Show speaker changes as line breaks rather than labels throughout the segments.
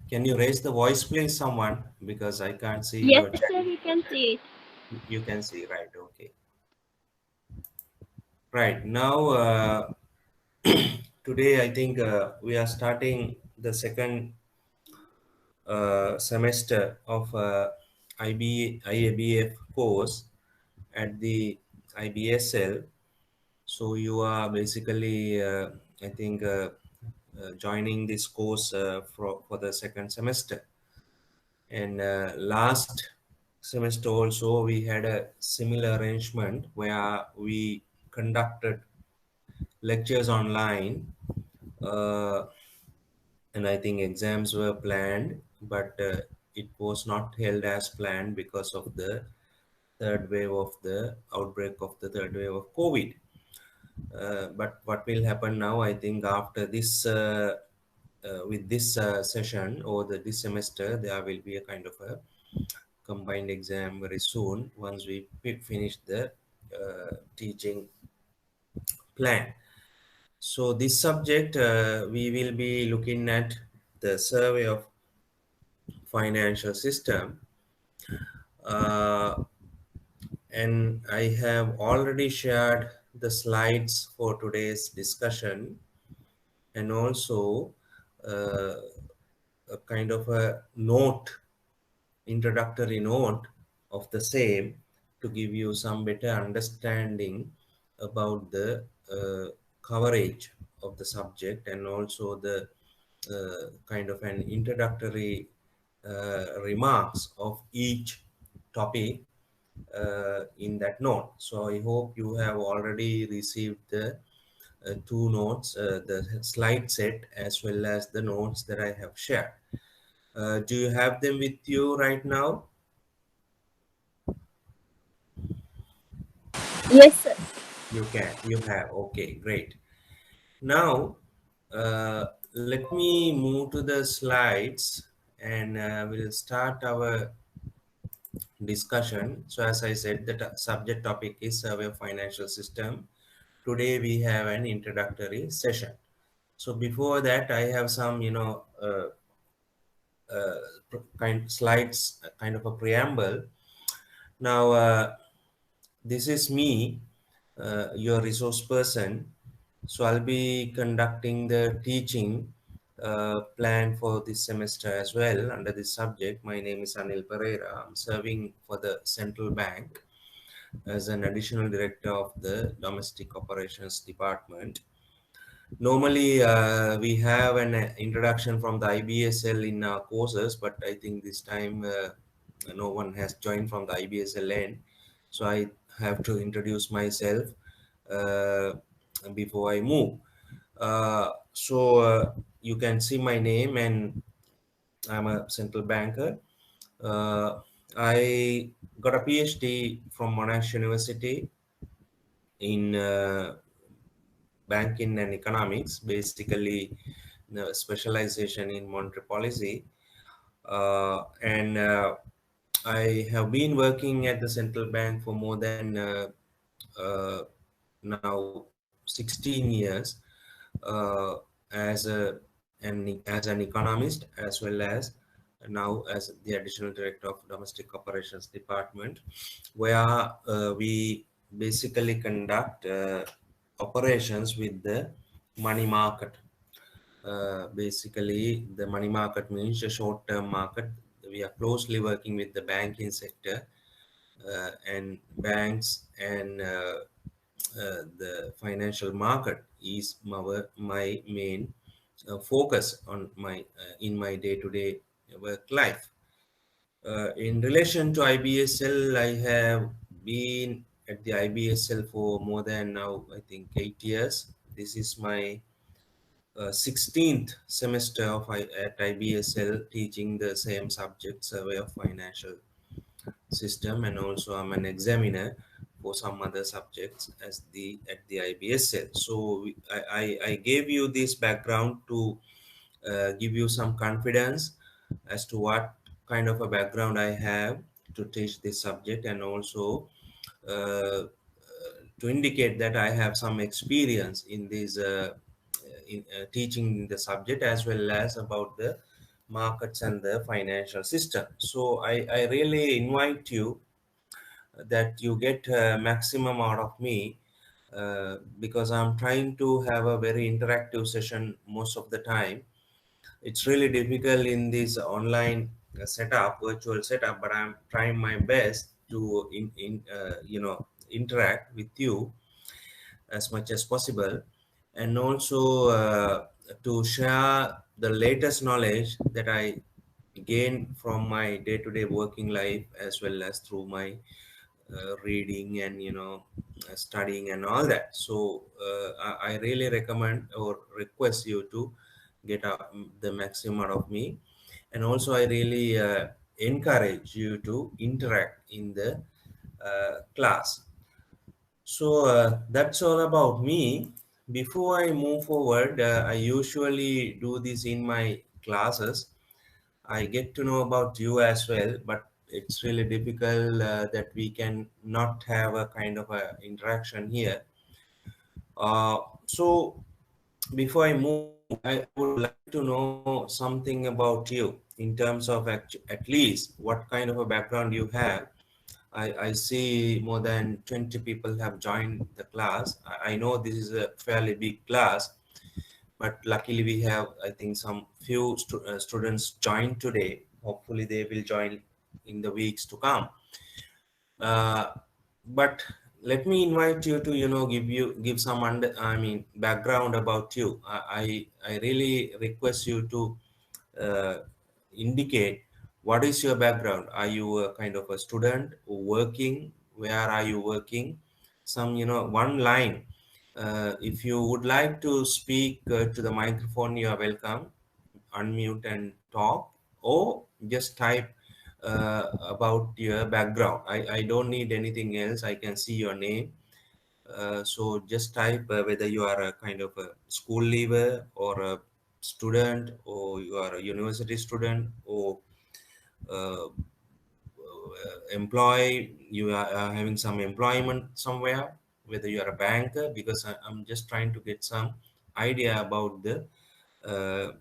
Can you raise the voice, please, someone? Because I can't see
Yes,
your chat.
sir, you can see it.
You can see, right? Okay. Right. Now, today I think we are starting the second semester of IABF course at the IBSL. So you are basically, I think, joining this course for the second semester. And last semester also we had a similar arrangement where we conducted lectures online, uh, and I think exams were planned, but it was not held as planned because of the third wave of the outbreak of the third wave of COVID. But what will happen now? I think after this, with this session or this semester, there will be a kind of a combined exam very soon once we finish the teaching plan. So this subject, we will be looking at the survey of financial system, uh, and I have already shared the slides for today's discussion, and also uh, a kind of a note, introductory note of the same, to give you some better understanding about the coverage of the subject, and also the kind of an introductory remarks of each topic in that note. So I hope you have already received the two notes, the slide set, as well as the notes that I have shared. Do you have them with you right now?
Yes, sir.
You can. You have. Okay, great. Now, let me move to the slides, and we'll start our discussion. So, as I said, the subject topic is survey of financial system. Today, we have an introductory session. So, before that, I have some, kind slides, kind of a preamble. Now, this is me, your resource person. So I'll be conducting the teaching plan for this semester as well under this subject. My name is Anil Pereira. I'm serving for the central bank as an additional director of the domestic operations department. Normally, we have an introduction from the IBSL in our courses, but I think this time no one has joined from the IBSL end. So I have to introduce myself uh, before I move. You can see my name, and I'm a central banker. Uh, I got a PhD from Monash University in banking and economics, basically specialization in monetary policy. And I have been working at the central bank for more than uh, now 16 years uh, as an economist, as well as now as the additional director of domestic operations department, where we basically conduct operations with the money market. Basically, the money market means a short-term market. We are closely working with the banking sector, and banks, and the financial market is my main focus on my in my day-to-day work life. In relation to IBSL, I have been at the IBSL for more than now, I think, 8 years. This is my 16th semester at IBSL, teaching the same subject, survey of financial system, and also I'm an examiner for some other subjects as the at the IBSL. So I gave you this background to give you some confidence as to what kind of a background I have to teach this subject, and also to indicate that I have some experience in this teaching the subject, as well as about the markets and the financial system. So I really invite you that you get maximum out of me, because I'm trying to have a very interactive session most of the time. It's really difficult in this online setup, virtual setup, but I'm trying my best to interact with you as much as possible, and also to share the latest knowledge that I gain from my day-to-day working life, as well as through my reading and studying and all that. So I really recommend or request you to get the maximum out of me, and also I really encourage you to interact in the class. So that's all about me. Before I move forward, I usually do this in my classes. I get to know about you as well, but it's really difficult that we can not have a kind of a interaction here. So before I move, I would like to know something about you in terms of at least what kind of a background you have. I see more than 20 people have joined the class. I know this is a fairly big class, but luckily we have, I think, some few students joined today. Hopefully they will join in the weeks to come. uh, but let me invite you to give some background about you. I really request you to uh, indicate what is your background. Are you a kind of a student working? Where are you working? Some, one line. If you would like to speak to the microphone, you are welcome. Unmute and talk, or just type about your background. I don't need anything else. I can see your name. So just type whether you are a kind of a school leaver or a student, or you are a university student, or uh, employee, you are having some employment somewhere, whether you are a banker, because I'm just trying to get some idea about the uh,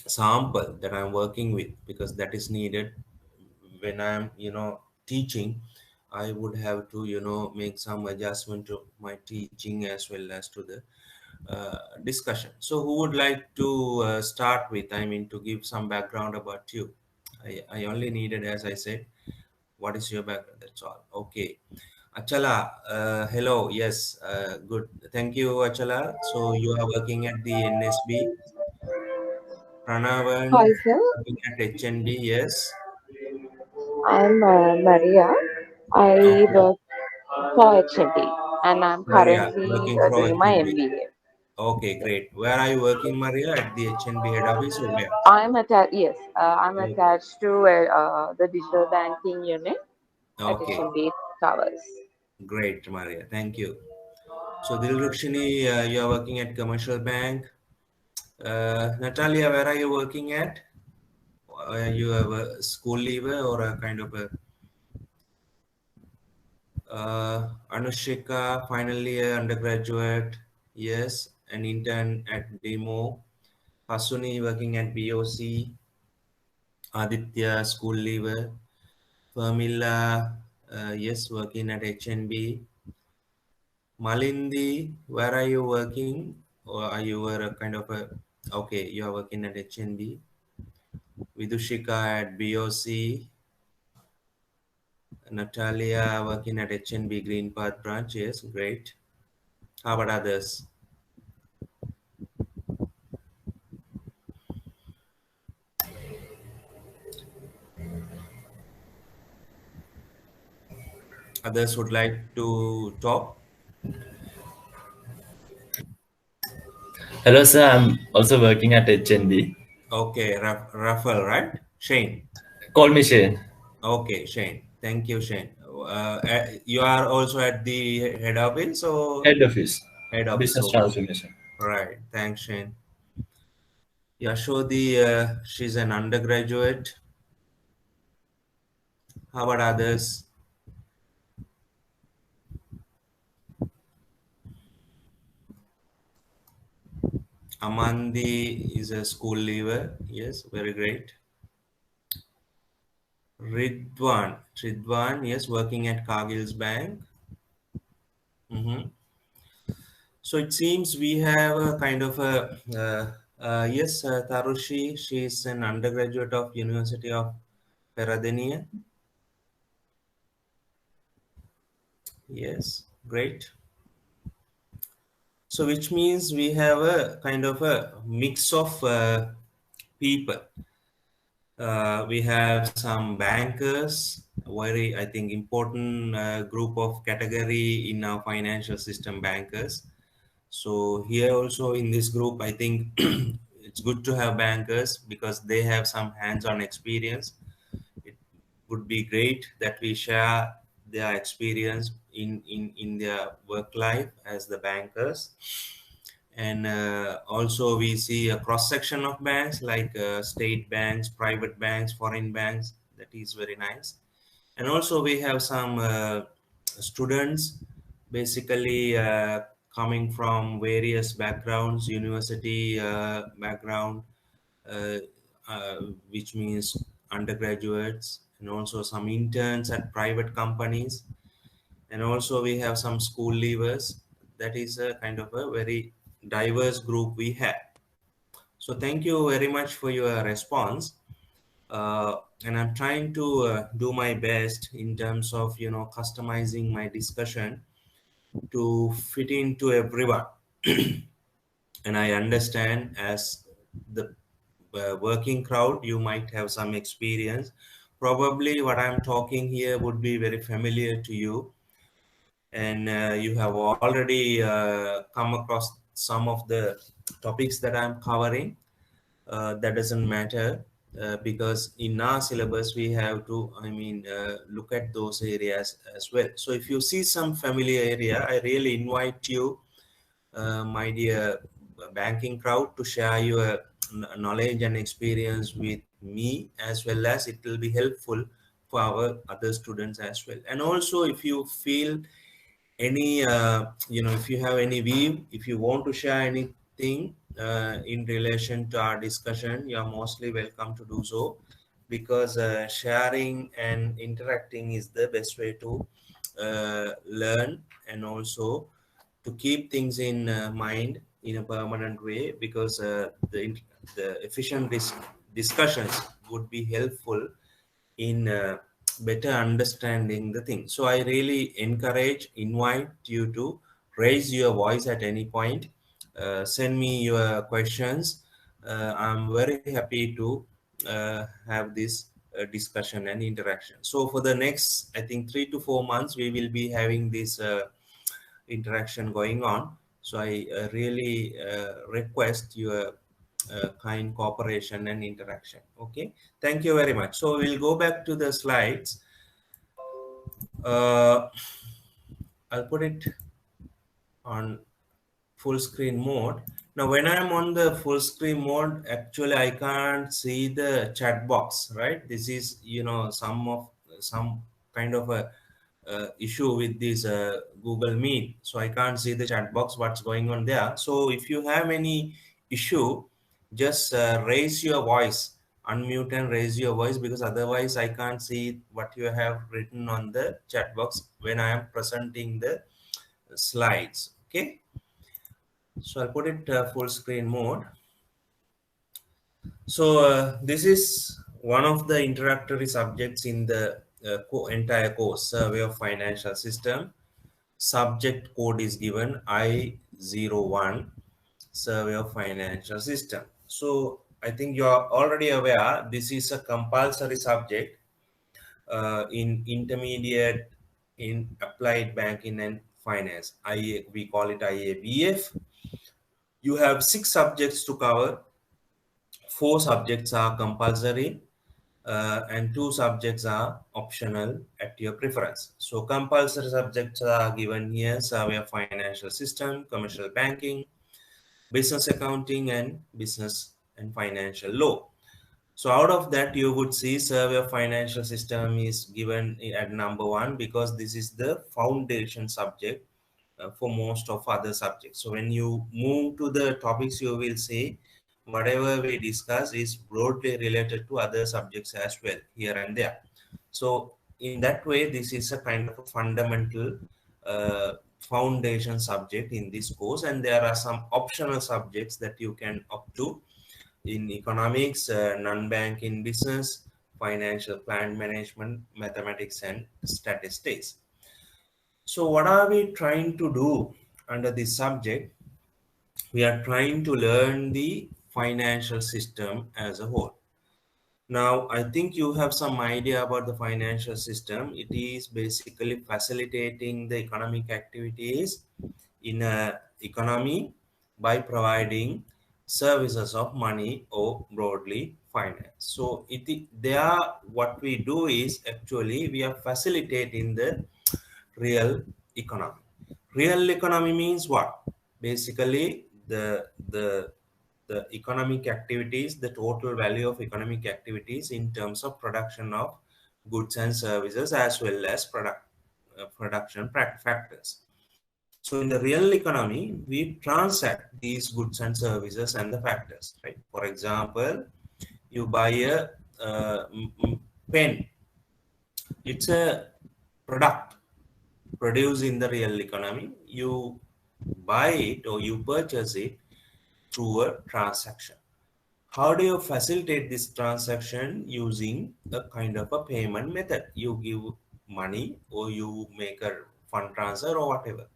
sample that I'm working with, because that is needed when I'm teaching. I would have to make some adjustment to my teaching as well as to the discussion. So who would like to start with, to give some background about you? I only needed, as I said, what is your background, that's all. Okay, Achala, hello. Yes, good, thank you, Achala. So you are working at the NSB.
Hi,
Pranavan,
sir.
working at HNB, yes.
I'm Maria. I
Okay.
work for HMD and I'm
Maria,
currently
working for
doing my
HNB.
MBA.
Okay, great. Where are you working, Maria? At the HNB head office or where?
I'm
Oh,
attached to the digital banking unit at
okay,
HMD Towers.
great, Maria. Thank you. So, Dilrukshini, you are working at Commercial Bank. Natalia, where are you working at? You have a school leaver or a kind of a Anushika, final year undergraduate. Yes, an intern at Demo. Hasuni working at BOC. Aditya, school leaver. Pamela, yes, working at HNB. Malindi, where are you working? Or are you a kind of a, okay, you are working at HNB. Vidushika at BOC. Natalia working at HNB Green Path branch. Yes, great. How about others? Others would like to talk?
Hello, sir. I'm also working at HNB.
Okay, Rafael, right? Shane.
Call me Shane.
Okay, Shane. Thank you, Shane. You are also at the head office or
Head office,
head office?
business
Okay,
transformation.
right. Thanks, Shane. Yashodi, she's an undergraduate. How about others? Amandi is a school leaver. Yes, very great. Ridwan, yes, working at Cargill's Bank. Mhm. So it seems we have a kind of a yes, Tarushi. She is an undergraduate of University of Peradeniya. Yes, great. So which means we have a kind of a mix of people. We have some bankers, very I think important group of category in our financial system, bankers. So here also in this group, I think it's good to have bankers because they have some hands-on experience. It would be great that we share their experience in their work life as the bankers. And also we see a cross section of banks like state banks, private banks, foreign banks. That is very nice. And also we have some students basically coming from various backgrounds, university background, uh, uh, which means undergraduates, and also some interns at private companies. And also we have some school leavers. That is a kind of a very diverse group we have. So thank you very much for your response. And I'm trying to do my best in terms of customizing my discussion to fit into everyone. And I understand as the working crowd, you might have some experience. Probably what I'm talking here would be very familiar to you, and you have already come across some of the topics that I'm covering. That doesn't matter because in our syllabus we have to, look at those areas as well. So if you see some familiar area, I really invite you, my dear banking crowd, to share your knowledge and experience with me, as well as it will be helpful for our other students as well. And also if you feel any if you have any view, if you want to share anything in relation to our discussion, you are mostly welcome to do so, because sharing and interacting is the best way to learn, and also to keep things in mind in a permanent way, because the efficient discussions would be helpful in better understanding the thing. So I really invite you to raise your voice at any point. Send me your questions. I'm very happy to have this discussion and interaction. So for the next, I think 3 to 4 months, we will be having this interaction going on. So I really request your kind cooperation and interaction. Okay, thank you very much. So we'll go back to the slides. uh, I'll put it on full screen mode. Now when I'm on the full screen mode, actually I can't see the chat box, right? This is some kind of a issue with this Google Meet, so I can't see the chat box, what's going on there. So if you have any issue, just raise your voice, unmute and raise your voice, because otherwise I can't see what you have written on the chat box when I am presenting the slides. Okay, so I'll put it full screen mode. So this is one of the introductory subjects in the entire course, Survey of Financial System. Subject code is given I01, Survey of Financial System. So I think you are already aware this is a compulsory subject in intermediate in applied banking and finance. We call it IABF. You have 6 subjects to cover. 4 subjects are compulsory, and 2 subjects are optional at your preference. So compulsory subjects are given here: survey of financial system, commercial banking, business accounting, and business and financial law. So out of that, you would see survey of financial system is given at number 1, because this is the foundation subject for most of other subjects. So when you move to the topics, you will say whatever we discuss is broadly related to other subjects as well, here and there. So in that way, this is a kind of a fundamental foundation subject in this course, and there are some optional subjects that you can opt to in economics, non-bank in business, financial plan management, mathematics, and statistics. So what are we trying to do under this subject? We are trying to learn the financial system as a whole. Now, I think you have some idea about the financial system. It is basically facilitating the economic activities in a economy by providing services of money or broadly finance. So there what we do is actually we are facilitating the real economy. Real economy means what? Basically, the economic activities, the total value of economic activities in terms of production of goods and services, as well as production factors. So in the real economy, we transact these goods and services and the factors, right? For example, you buy a pen. It's a product produced in the real economy. You buy it or you purchase it through a transaction. How do you facilitate this transaction? Using a kind of a payment method? You give money or you make a fund transfer or whatever.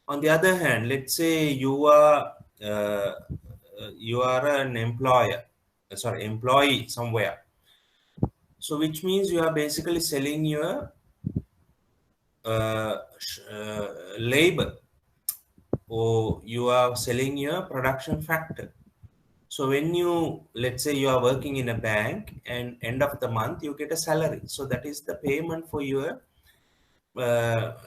On the other hand, let's say you are an employee somewhere. So which means you are basically selling your labor, or you are selling your production factor. So when you, let's say you are working in a bank and end of the month you get a salary. So that is the payment for your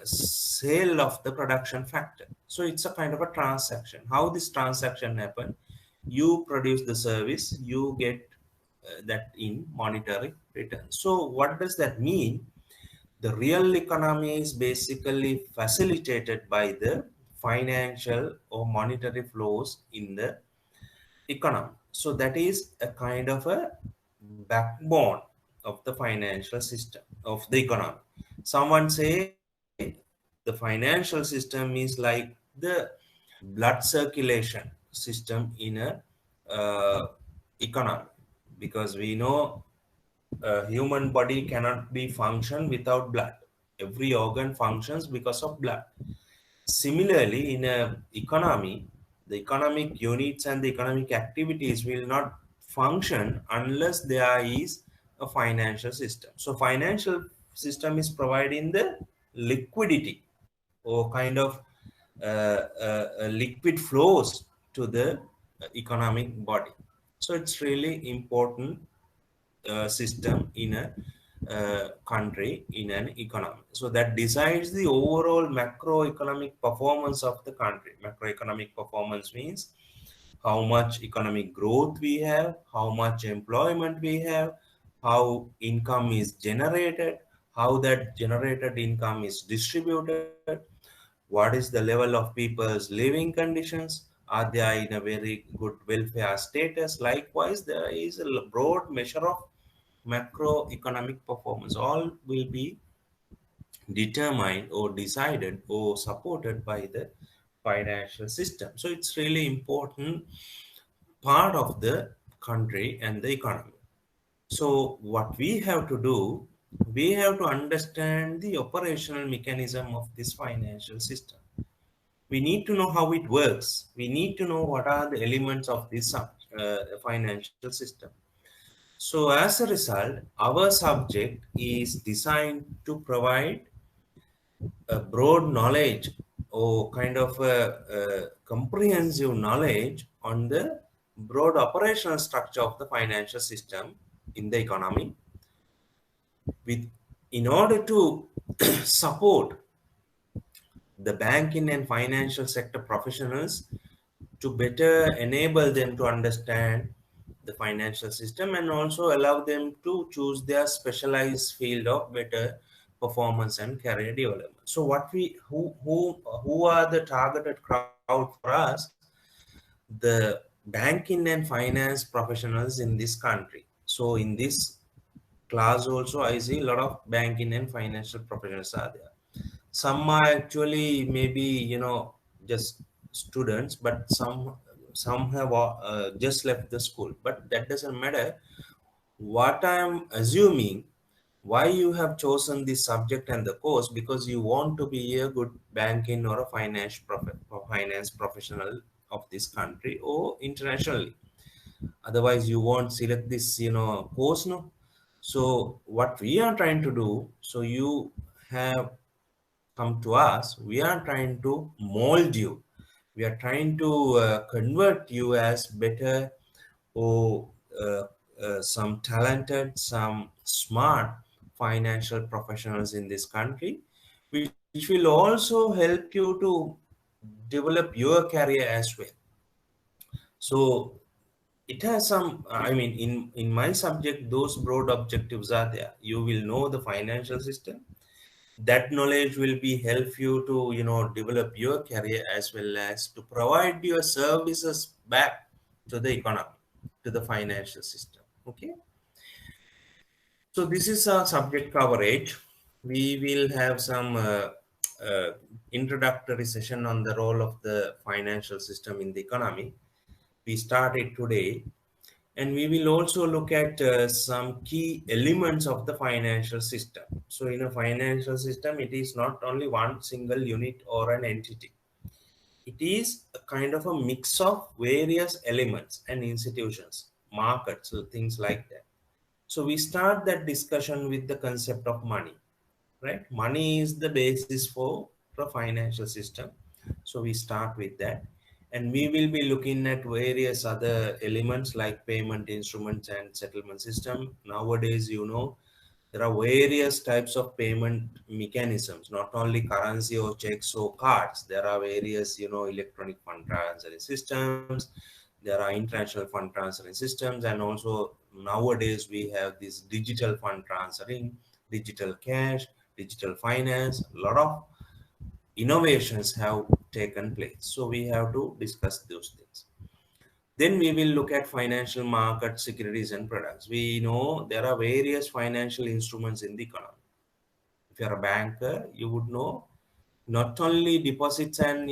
sale of the production factor. So it's a kind of a transaction. How this transaction happen? You produce the service, you get that in monetary return. So what does that mean? The real economy is basically facilitated by the financial or monetary flows in the economy. So that is a kind of a backbone of the financial system of the economy. Someone say the financial system is like the blood circulation system in a economy, because we know a human body cannot be function without blood. Every organ functions because of blood. Similarly, in a economy, the economic units and the economic activities will not function unless there is a financial system. So financial system is providing the liquidity or kind of liquid flows to the economic body. So it's really important system in a country, in an economy. So that decides the overall macroeconomic performance of the country. Macroeconomic performance means how much economic growth we have, how much employment we have, how income is generated, how that generated income is distributed, what is the level of people's living conditions, are they in a very good welfare status. Likewise, there is a broad measure of macroeconomic performance. All will be determined or decided or supported by the financial system. So it's really important part of the country and the economy. So what we have to do, we have to understand the operational mechanism of this financial system. We need to know how it works. We need to know what are the elements of this financial system. So as a result, our subject is designed to provide a broad knowledge or kind of a comprehensive knowledge on the broad operational structure of the financial system in the economy, with in order to support the banking and financial sector professionals, to better enable them to understand the financial system and also allow them to choose their specialized field of better performance and career development. So what we who are the targeted crowd for us? The banking and finance professionals in this country. So in this class also I see a lot of banking and financial professionals are there. Some are actually maybe just students, but some have just left the school, but that doesn't matter. What I'm assuming, why you have chosen this subject and the course, because you want to be a good banking or a finance professional of this country or internationally. Otherwise you won't select this course, no. So what we are trying to do, so you have come to us, we are trying to mold you. We are trying to convert you as better or some talented, some smart financial professionals in this country, which will also help you to develop your career as well. So it has some, I mean, in my subject, those broad objectives are there. You will know the financial system. That knowledge will be help you to develop your career as well as to provide your services back to the economy, to the financial system. Okay, so this is our subject coverage. We will have some uh, introductory session on the role of the financial system in the economy. We started today, and we will also look at some key elements of the financial system. So in a financial system, it is not only one single unit or an entity. It is a kind of a mix of various elements and institutions, markets, so things like that. So we start that discussion with the concept of money, right? Money is the basis for the financial system. So we start with that. And we will be looking at various other elements like payment instruments and settlement system. Nowadays, there are various types of payment mechanisms, not only currency or checks or cards. There are various, electronic fund transfer systems. There are international fund transferring systems, and also nowadays we have this digital fund transferring, digital cash, digital finance. A lot of innovations have taken place. So we have to discuss those things. Then we will look at financial market securities and products. We know there are various financial instruments in the economy. If you're a banker, you would know not only deposits and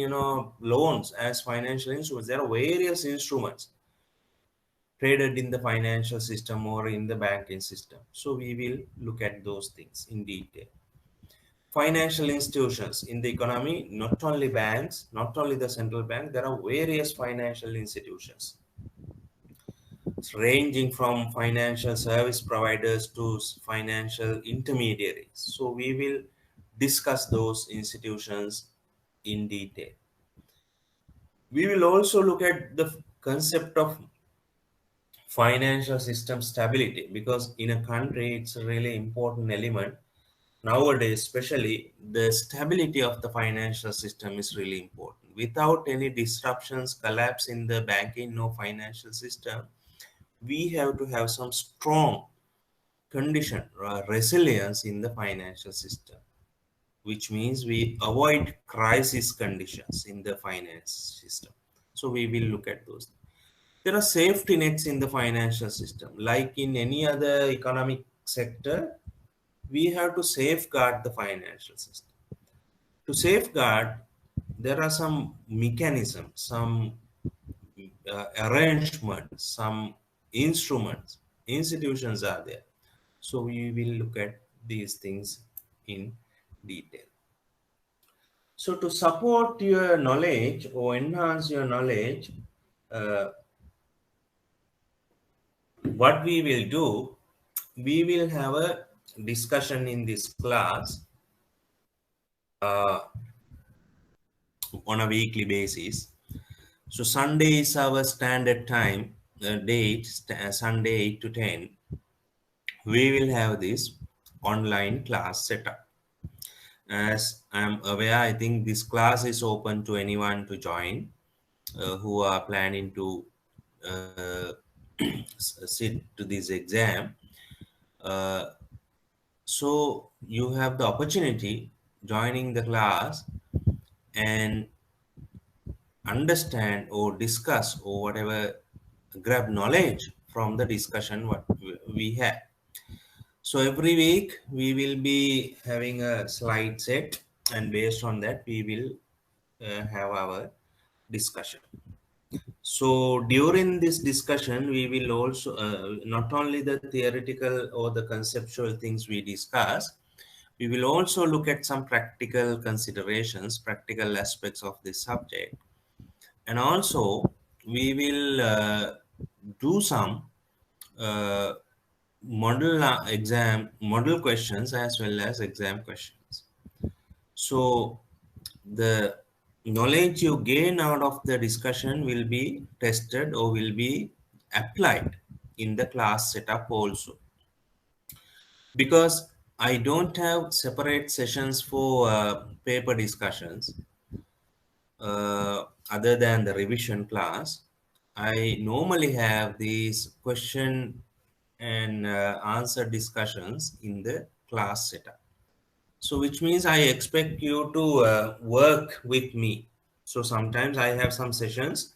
loans as financial instruments. There are various instruments traded in the financial system or in the banking system. So we will look at those things in detail. Financial institutions in the economy, not only banks, not only the central bank, there are various financial institutions ranging from financial service providers to financial intermediaries. So we will discuss those institutions in detail. We will also look at the concept of financial system stability, because in a country it's a really important element. Nowadays, especially, the stability of the financial system is really important. Without any disruptions, collapse in the banking or financial system, we have to have some strong condition, resilience in the financial system, which means we avoid crisis conditions in the finance system. So we will look at those. There are safety nets in the financial system. Like in any other economic sector, we have to safeguard the financial system. To safeguard, there are some mechanisms, some arrangements, some instruments, institutions are there. So we will look at these things in detail. So to support your knowledge or enhance your knowledge, uh, what we will do, we will have a discussion in this class uh, on a weekly basis. So Sunday is our standard time, date, Sunday 8 to 10. We will have this online class setup. As I'm aware, I think this class is open to anyone to join who are planning to uh, sit to this exam. Uh, so you have the opportunity. joining the class and understand or discuss or whatever, grab knowledge from the discussion what we have. So every week we will be having a slide set, and based on that we will have our discussion. So during this discussion, we will also not only the theoretical or the conceptual things we discuss, we will also look at some practical considerations, practical aspects of this subject, and also we will do some uh, model questions as well as exam questions. So the knowledge you gain out of the discussion will be tested or will be applied in the class setup also. Because I don't have separate sessions for paper discussions other than the revision class, I normally have these question and answer discussions in the class setup. So which means I expect you to work with me. So sometimes I have some sessions.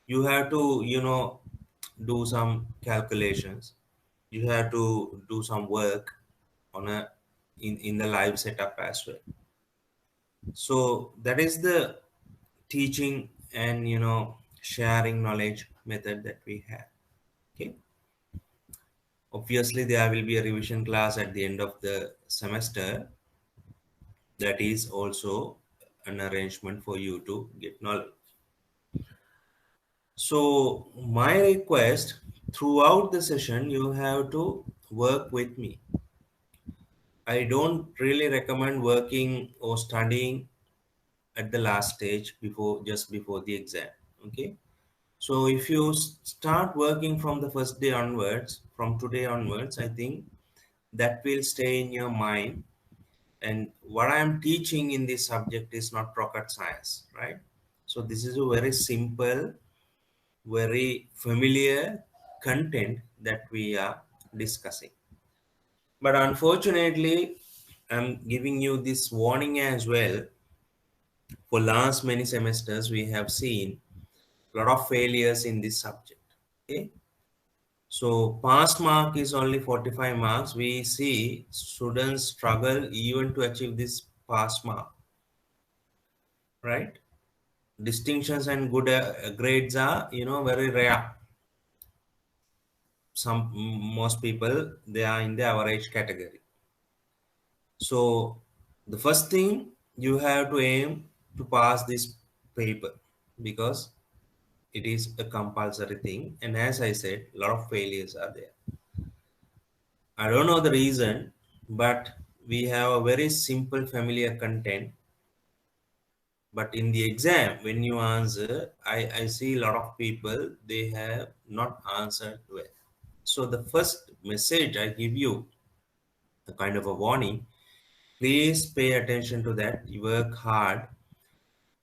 You have to, do some calculations. You have to do some work on in the live setup as well. So that is the teaching and sharing knowledge method that we have. Okay. Obviously, there will be a revision class at the end of the semester. That is also an arrangement for you to get knowledge. So my request, throughout the session you have to work with me. I don't really recommend working or studying at the last stage just before the exam. Okay. So if you start working from the first day onwards, from today onwards, I think that will stay in your mind. And what I am teaching in this subject is not rocket science, right? So this is a very simple, very familiar content that we are discussing. But unfortunately, I'm giving you this warning as well. For last many semesters, we have seen a lot of failures in this subject. Okay. So pass mark is only 45 marks. We see students struggle even to achieve this pass mark, right? Distinctions and good grades are, very rare. Most people, they are in the average category. So the first thing, you have to aim to pass this paper because it is a compulsory thing. And as I said, a lot of failures are there. I don't know the reason, but we have a very simple familiar content. But in the exam, when you answer, I see a lot of people, they have not answered well. So the first message I give you, a kind of a warning, please pay attention to that. You work hard.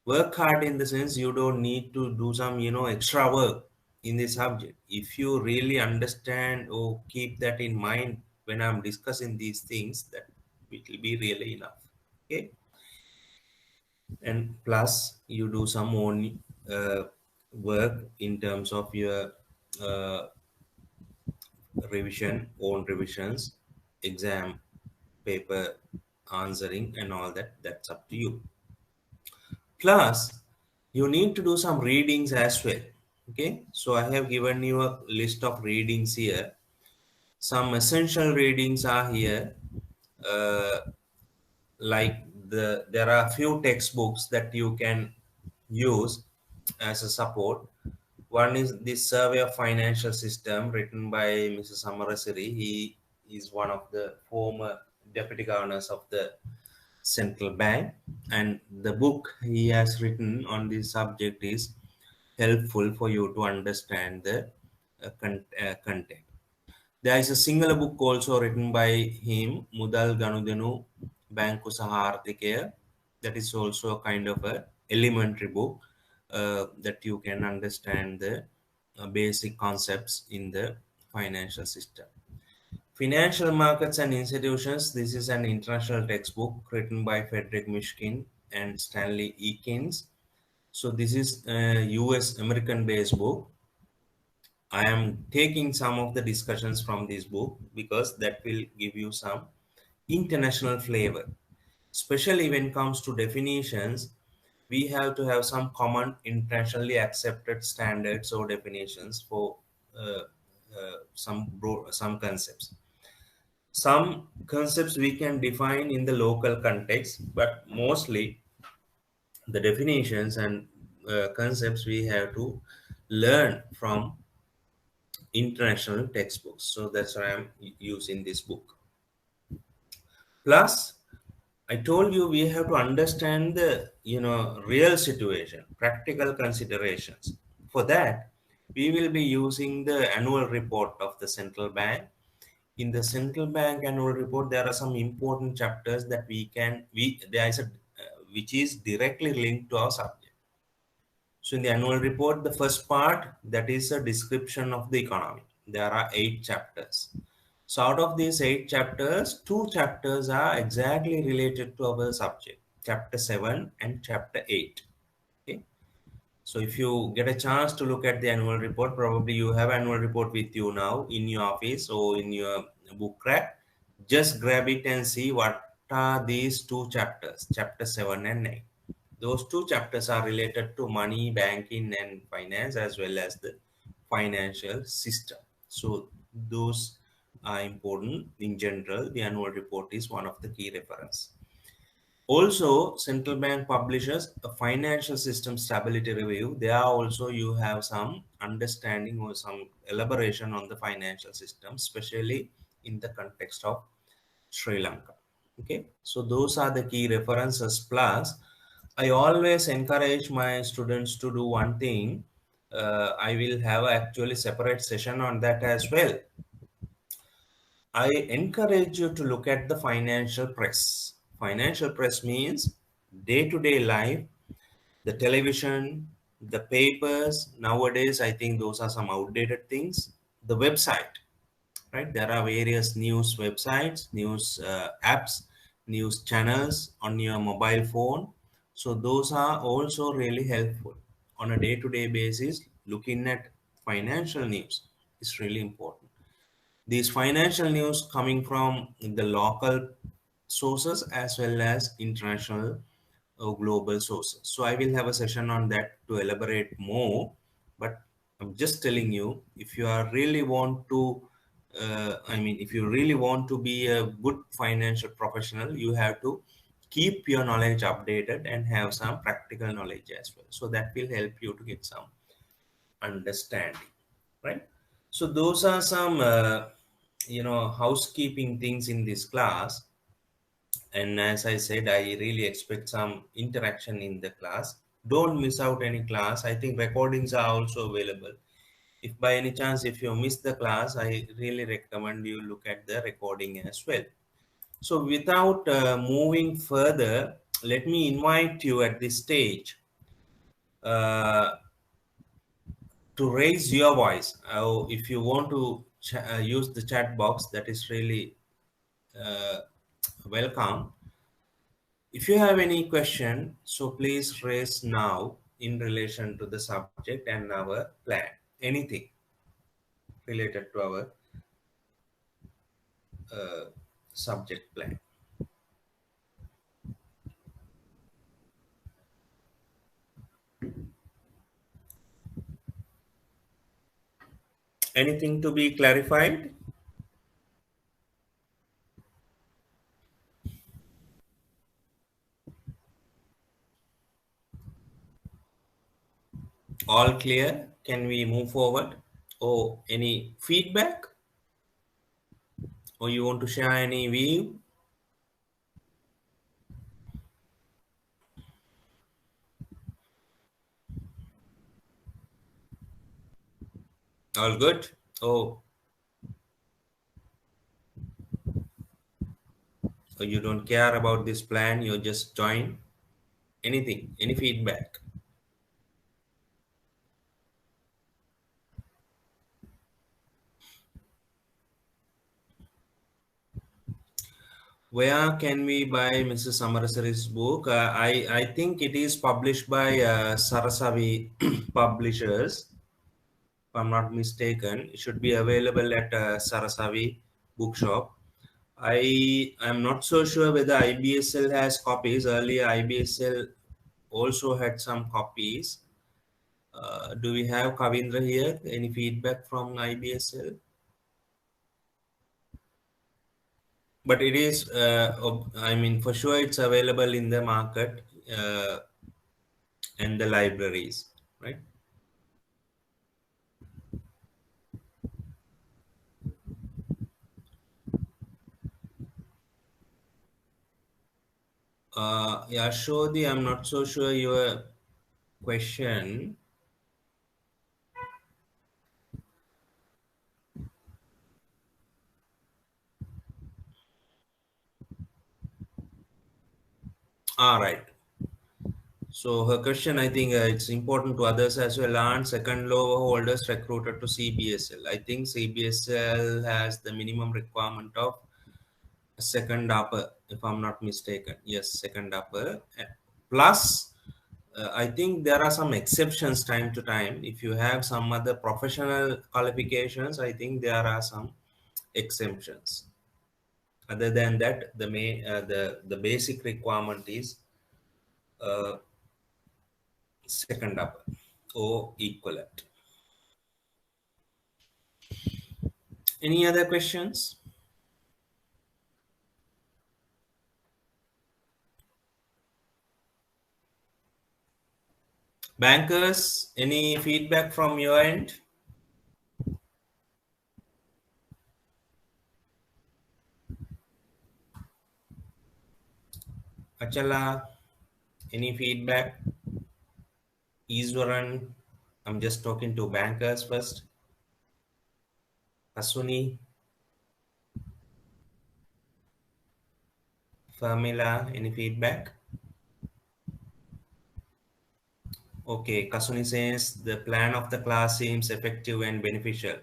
Work hard in the sense you don't need to do some, extra work in this subject. If you really understand or keep that in mind when I'm discussing these things, that it will be really enough. Okay. And plus you do some own work in terms of your uh, own revisions, exam paper answering and all that. That's up to you. Plus, you need to do some readings as well. Okay, so I have given you a list of readings here. Some essential readings are here. Uh, like there are a few textbooks that you can use as a support. One is this Survey of Financial System written by Mr. Samarasiri. He is one of the former deputy governors of the central bank, and the book he has written on this subject is helpful for you to understand the content. There is a single book also written by him, Mudal Ganudenu Banku Saharthikaya. That is also a kind of a elementary book that you can understand the basic concepts in the financial system. Financial Markets and Institutions. This is an international textbook written by Frederick Mishkin and Stanley Ekins. So this is a US American based book. I am taking some of the discussions from this book because that will give you some international flavor. Especially when it comes to definitions, we have to have some common internationally accepted standards or definitions for uh, some concepts. Some concepts we can define in the local context, but mostly the definitions and concepts we have to learn from international textbooks. So that's why I'm using this book. Plus, I told you we have to understand the real situation, practical considerations. For that, we will be using the annual report of the central bank. In the central bank annual report, there are some important chapters that we there is a which is directly linked to our subject. So in the annual report, the first part, that is a description of the economy. There are 8 chapters. So out of these 8 chapters, 2 chapters are exactly related to our subject, chapter 7 and chapter 8. Okay. So if you get a chance to look at the annual report, probably you have annual report with you now in your office or in your book rack. Just grab it and see what are these 2 chapters, chapter 7 and 8. Those 2 chapters are related to money, banking, and finance, as well as the financial system. So those are important in general. The annual report is one of the key reference. Also, central bank publishes a financial system stability review. There also you have some understanding or some elaboration on the financial system, especially in the context of Sri Lanka. Okay, so those are the key references. Plus, I always encourage my students to do one thing. I will have actually separate session on that as well. I encourage you to look at the financial press. Financial press means day-to-day life, the television, the papers. Nowadays, I think those are some outdated things. The website, right? There are various news websites, news apps, news channels on your mobile phone. So those are also really helpful on a day-to-day basis. Looking at financial news is really important. These financial news coming from the local sources as well as international or global sources. So I will have a session on that to elaborate more. But I'm just telling you, if you are really want to, if you really want to be a good financial professional, you have to keep your knowledge updated and have some practical knowledge as well. So that will help you to get some understanding, right? So those are some housekeeping things in this class. And as I said, I really expect some interaction in the class. Don't miss out any class. I think recordings are also available. If by any chance if you miss the class, I really recommend you look at the recording as well. So without moving further, let me invite you at this stage uh, to raise your voice. If you want to use the chat box, that is really uh, welcome. If you have any question, so please raise now in relation to the subject and our plan. Anything related to our uh, subject plan. Anything to be clarified? All clear? Can we move forward? Or any feedback? Or you want to share any view? All good? Or you don't care about this plan, you just join? Anything? Any feedback? Where can we buy Mrs. Amarasari's book? I think it is published by Sarasavi Publishers, if I'm not mistaken. It should be available at Sarasavi Bookshop. I am not so sure whether IBSL has copies. Earlier, IBSL also had some copies. Do we have Kavindra here? Any feedback from IBSL? But it is, I mean, for sure it's available in the market and the libraries, right? Yeah, Shodi, I'm not so sure your question. All right. So her question, I think it's important to others as well. Aren't second law holders recruited to CBSL? I think CBSL has the minimum requirement of a second upper, if I'm not mistaken. Yes, second upper. Plus, I think there are some exceptions time to time. If you have some other professional qualifications, I think there are some exemptions. Other than that, the basic requirement is uh, second upper or equivalent. Any other questions? Bankers, any feedback from your end? Achala, any feedback? Iswaran, I'm just talking to bankers first. Asuni, Famila, any feedback? Okay, Kasuni says the plan of the class seems effective and beneficial.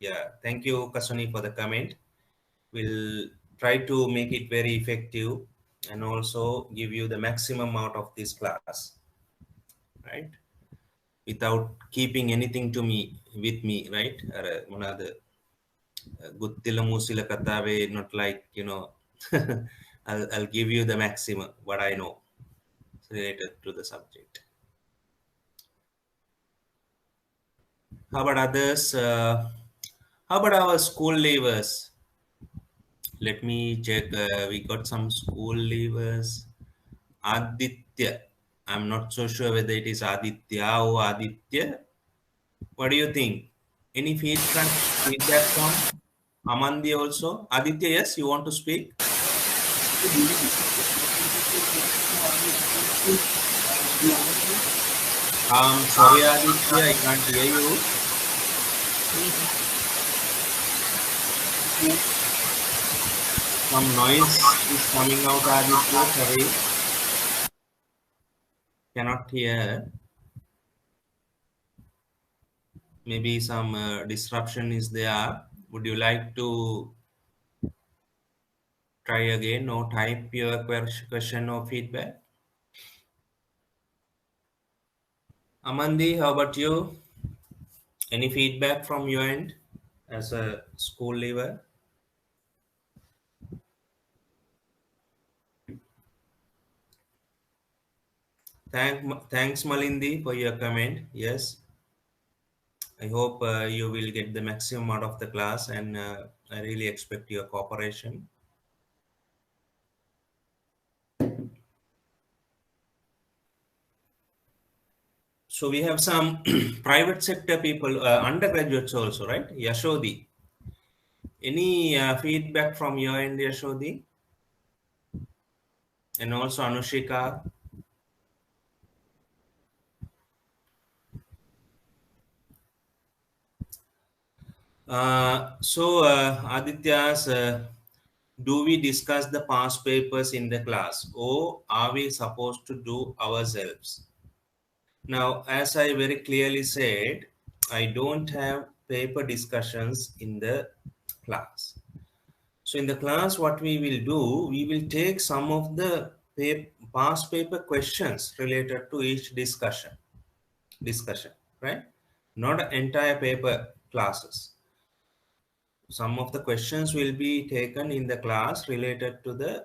Yeah, thank you, Kasuni, for the comment. We'll try to make it very effective and also give you the maximum out of this class, right? Without keeping anything to me with me, right? One of the Guttila Musila Katave, not like, I'll give you the maximum, what I know related to the subject. How about others? How about our school leavers? Let me check. We got some school leavers. Aditya. I'm not so sure whether it is Aditya or Aditya. What do you think? Any feedback from Amandi also? Aditya, yes, you want to speak? Sorry, Aditya, I can't hear you. Some noise is coming out, Aditya. Sorry, cannot hear. Maybe some disruption is there. Would you like to try again or type your question or feedback? Amandi, how about you? Any feedback from your end as a school leaver? Thanks, Malindi, for your comment. Yes, I hope you will get the maximum out of the class, and I really expect your cooperation. So we have some private sector people, undergraduates also, right? Yashodi. Any feedback from your end, Yashodi? And also Anushika. Aditya's, do we discuss the past papers in the class, or are we supposed to do ourselves? Now, as I very clearly said, I don't have paper discussions in the class. So in the class, what we will do, we will take some of the past paper questions related to each discussion, right? Not entire paper classes. Some of the questions will be taken in the class related to the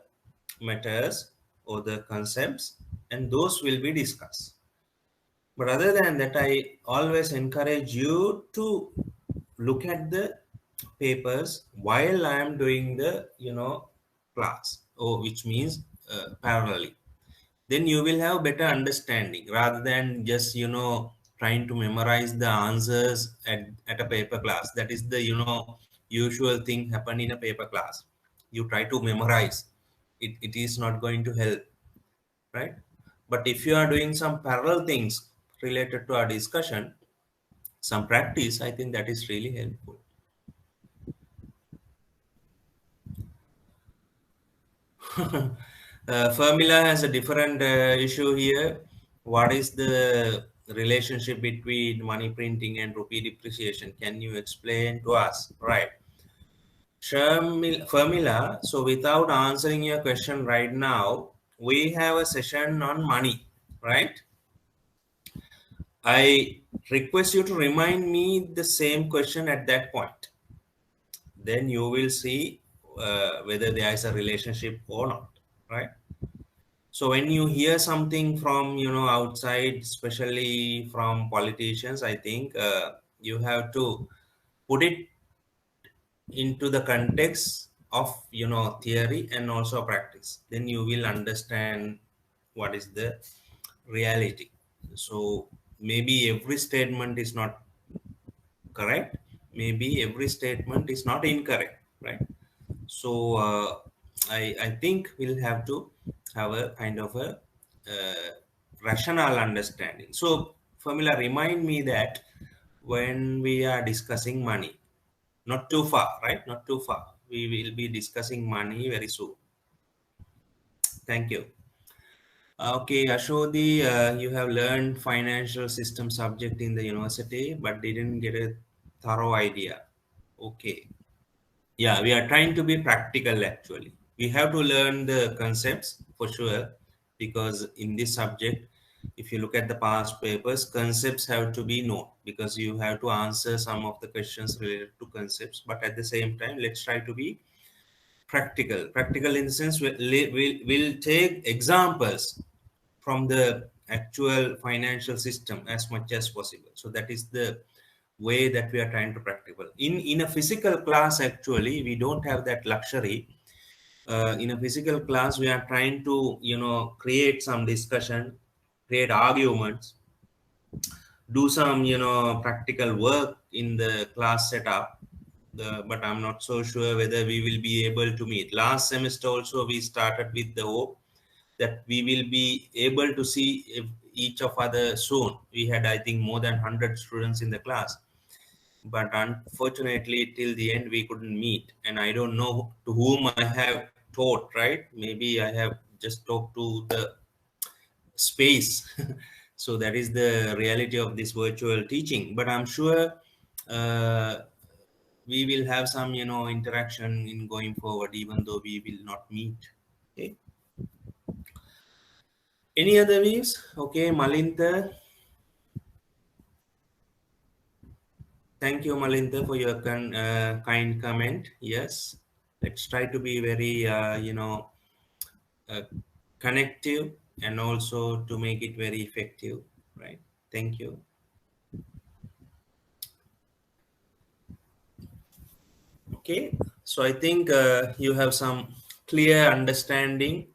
matters or the concepts, and those will be discussed. But other than that, I always encourage you to look at the papers while I am doing the class, or which means parallelly. Then you will have better understanding rather than just trying to memorize the answers at a paper class. That is the usual thing happen in a paper class. You try to memorize it is not going to help, right? But if you are doing some parallel things related to our discussion, some practice, I think that is really helpful. Formula has a different issue here. What is the relationship between money printing and rupee depreciation? Can you explain to us? Right. Formula. So without answering your question right now, we have a session on money, right? I request you to remind me the same question at that point. Then you will see whether there is a relationship or not, right? So when you hear something from outside, especially from politicians, I think you have to put it into the context of theory and also practice. Then you will understand what is the reality. So maybe every statement is not correct. Maybe every statement is not incorrect, right? So I think we'll have to have a kind of a rational understanding. So formula, remind me that when we are discussing money, not too far, right? Not too far. We will be discussing money very soon. Thank you. Okay, Ashodi, you have learned financial system subject in the university, but didn't get a thorough idea. Okay. Yeah, we are trying to be practical actually. We have to learn the concepts for sure, because in this subject, if you look at the past papers, concepts have to be known because you have to answer some of the questions related to concepts. But at the same time, let's try to be practical. Practical in the sense we'll take examples from the actual financial system as much as possible. So that is the way that we are trying to practical. In a physical class, actually, we don't have that luxury. In a physical class, we are trying to create some discussion, create arguments, do some practical work in the class setup. But I'm not so sure whether we will be able to meet. Last semester also we started with the hope that we will be able to see if each of other soon. We had, I think, more than 100 students in the class, but unfortunately till the end we couldn't meet, and I don't know to whom I have taught, right? Maybe I have just talked to the space. So that is the reality of this virtual teaching, but I'm sure uh, we will have some interaction in going forward, even though we will not meet. Okay, any other views? Okay, Malinta, thank you Malinta for your kind comment. Yes, let's try to be very uh, connective and also to make it very effective, right? Thank you. Okay, so I think you have some clear understanding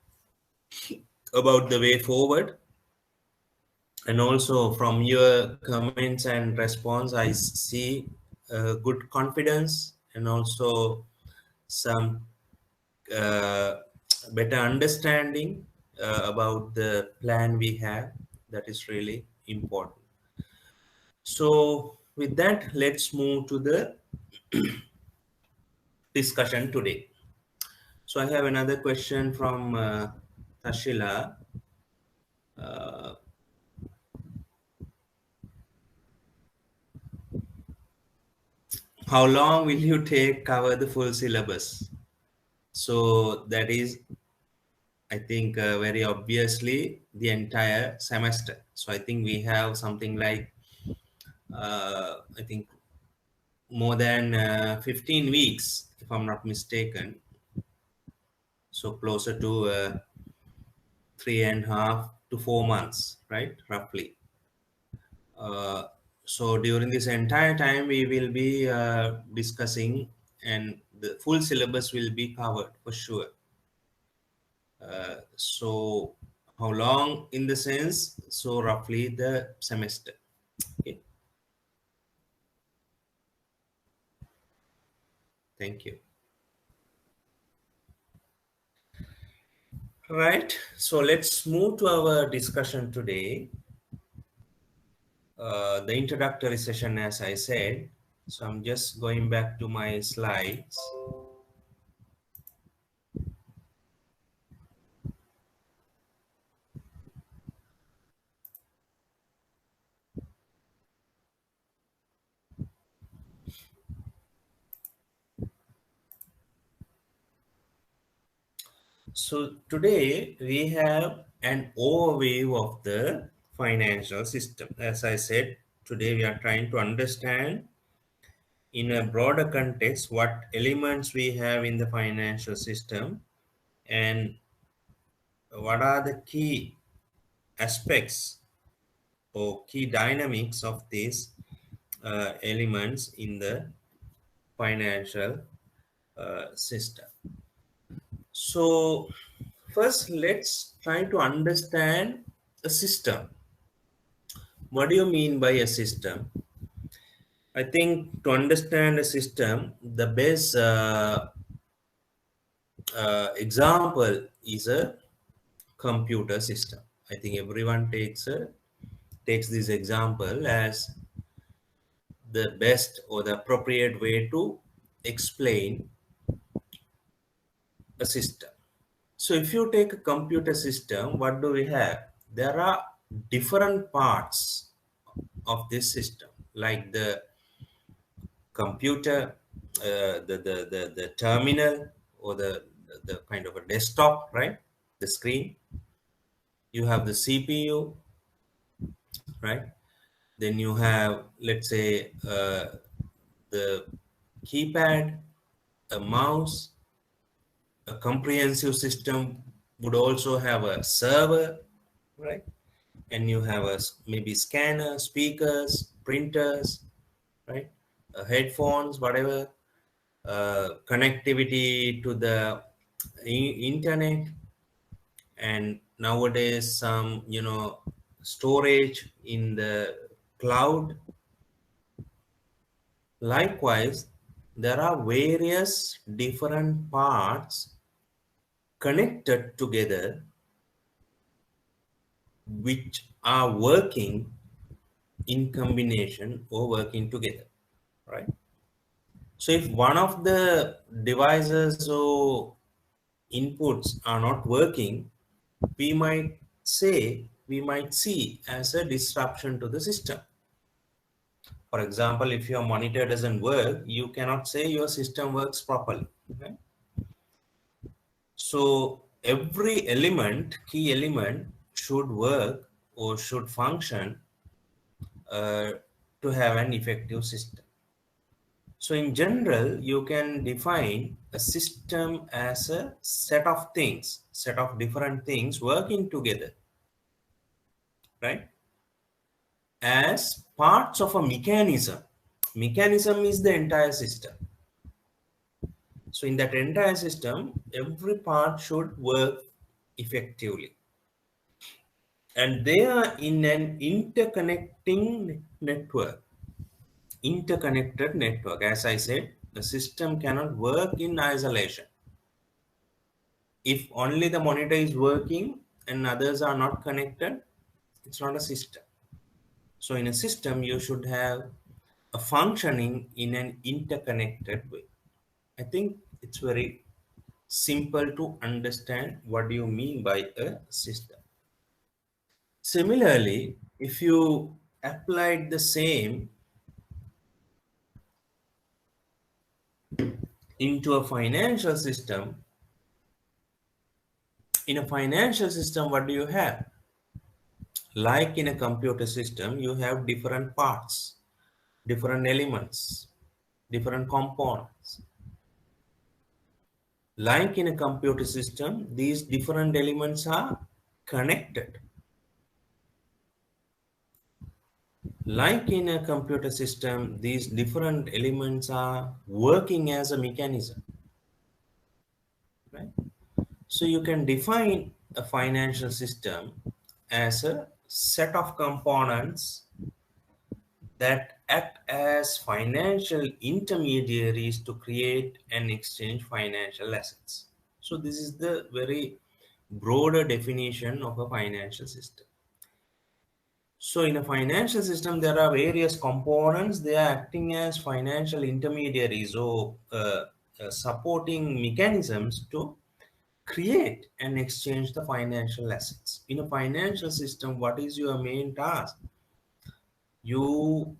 about the way forward, and also from your comments and response I see good confidence and also some uh, better understanding about the plan we have. That is really important. So with that, let's move to the discussion today. So I have another question from Tashila. Uh, how long will you take cover the full syllabus? So that is, I think, very obviously the entire semester. So I think we have something like, I think, more than 15 weeks, if I'm not mistaken. So closer to 3.5 to 4 months, right? Roughly. Uh, so during this entire time, we will be discussing, and the full syllabus will be covered for sure. So how long in the sense? So roughly the semester. Okay. Thank you. Right. So let's move to our discussion today. The introductory session, as I said. So I'm just going back to my slides. So today we have an overview of the financial system. As I said, today we are trying to understand in a broader context what elements we have in the financial system and what are the key aspects or key dynamics of these elements in the financial system. So first, let's try to understand a system. What do you mean by a system? I think to understand a system, the best example is a computer system. I think everyone takes this example as the best or the appropriate way to explain a system. So if you take a computer system, what do we have? There are different parts of this system, like the computer, the terminal, or the kind of a desktop, right? The screen. You have the CPU, right? Then you have, let's say, the keypad, a mouse. A comprehensive system would also have a server, right? And you have a maybe scanner, speakers, printers, right? Headphones, whatever, connectivity to the internet, and nowadays some storage in the cloud. Likewise, there are various different parts connected together which are working in combination or working together, right? So if one of the devices or inputs are not working, we might we might see as a disruption to the system. For example, if your monitor doesn't work, you cannot say your system works properly, right? So every element, key element, should work or should function uh, to have an effective system. So in general, you can define a system as a set of things, set of different things working together, right? As parts of a mechanism. Mechanism is the entire system. So in that entire system, every part should work effectively. And they are in an interconnecting network. Interconnected network. As I said, the system cannot work in isolation. If only the monitor is working and others are not connected, it's not a system. So in a system, you should have a functioning in an interconnected way. I think it's very simple to understand what do you mean by a system. Similarly, if you applied the same into a financial system, In a financial system, what do you have? Like in a computer system, you have different parts, different elements, different components. Like in a computer system, these different elements are connected. Like in a computer system, these different elements are working as a mechanism, right? So you can define a financial system as a set of components that act as financial intermediaries to create and exchange financial assets. So this is the very broader definition of a financial system. So in a financial system, there are various components. They are acting as financial intermediaries or supporting mechanisms to create and exchange the financial assets. In a financial system, what is your main task? You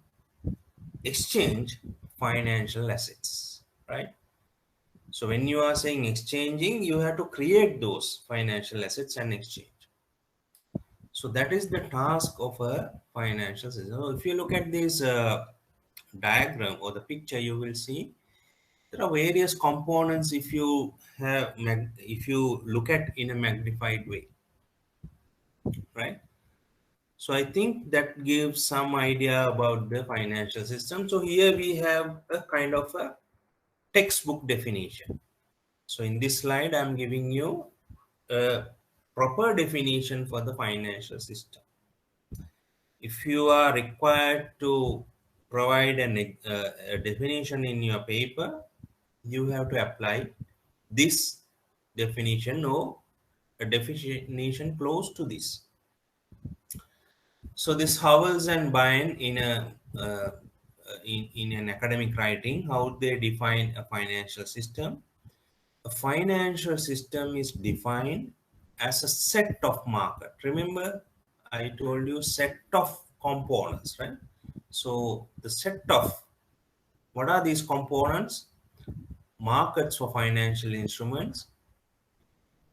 exchange financial assets, right? So when you are saying exchanging, you have to create those financial assets and exchange. So that is the task of a financial system. So if you look at this diagram or the picture, you will see there are various components. If you have, if you look at in a magnified way, right? So I think that gives some idea about the financial system. So here we have a kind of a textbook definition. So in this slide, I'm giving you a proper definition for the financial system. If you are required to provide a definition in your paper, you have to apply this definition or a definition close to this. So this Howells and Byrne in a in an academic writing, how they define a financial system. A financial system is defined as a set of market. Remember, I told you set of components, right? So the set of, what are these components? Markets for financial instruments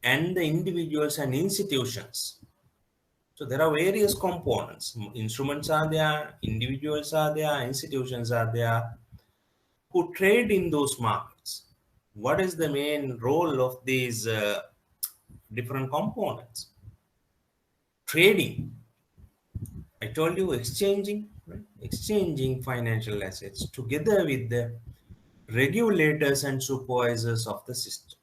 and the individuals and institutions. So there are various components. Instruments are there, individuals are there, institutions are there who trade in those markets. What is the main role of these different components? Trading. I told you exchanging, right? Exchanging financial assets together with the regulators and supervisors of the system.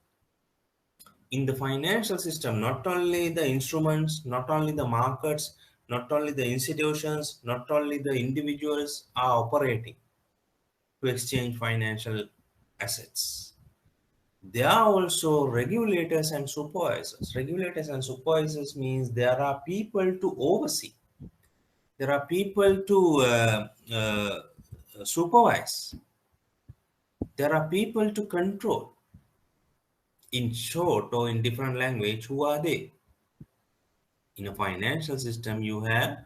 In the financial system, not only the instruments, not only the markets, not only the institutions, not only the individuals are operating to exchange financial assets. There are also regulators and supervisors. Regulators and supervisors means there are people to oversee. There are people to supervise. There are people to control. In short, or in different language, who are they? In a financial system, you have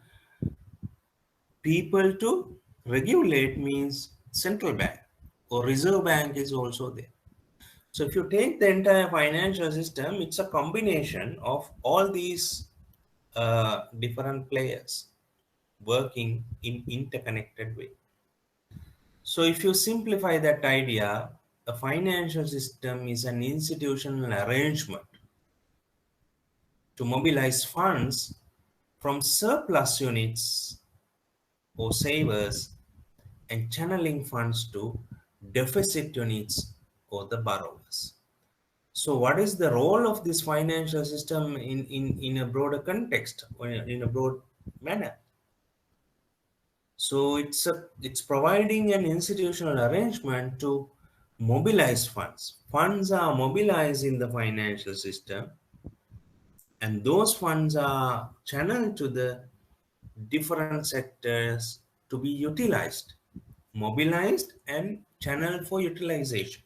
people to regulate means central bank or reserve bank is also there. So if you take the entire financial system, it's a combination of all these different players working in interconnected way. So if you simplify that idea, a financial system is an institutional arrangement to mobilize funds from surplus units or savers and channeling funds to deficit units or the borrowers. So what is the role of this financial system in a broader context or in a broad manner? So it's providing an institutional arrangement to mobilize funds. Funds are mobilized in the financial system and those funds are channeled to the different sectors to be utilized, mobilized and channeled for utilization.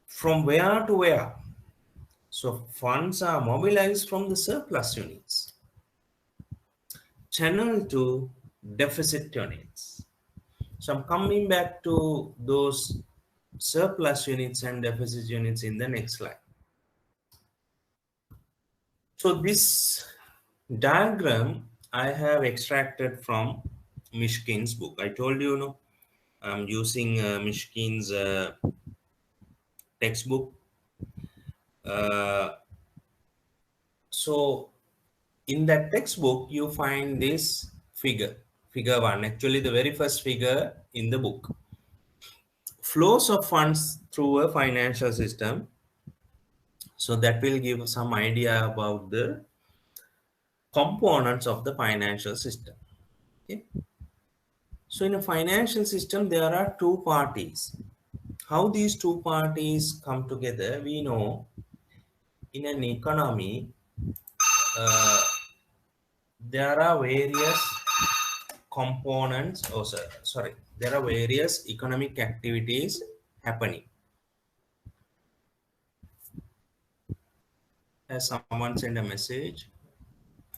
From where to where? So funds are mobilized from the surplus units, channeled to deficit units. So I'm coming back to those surplus units and deficit units in the next slide. So this diagram I have extracted from Mishkin's book. I told you, no, I'm using Mishkin's textbook. So in that textbook, you find this figure 1, actually the very first figure in the book. Flows of funds through a financial system. So that will give some idea about the components of the financial system. Okay? So in a financial system, there are two parties. How these two parties come together, we know in an economy, there are various components, sorry, there are various economic activities happening. As someone sent a message,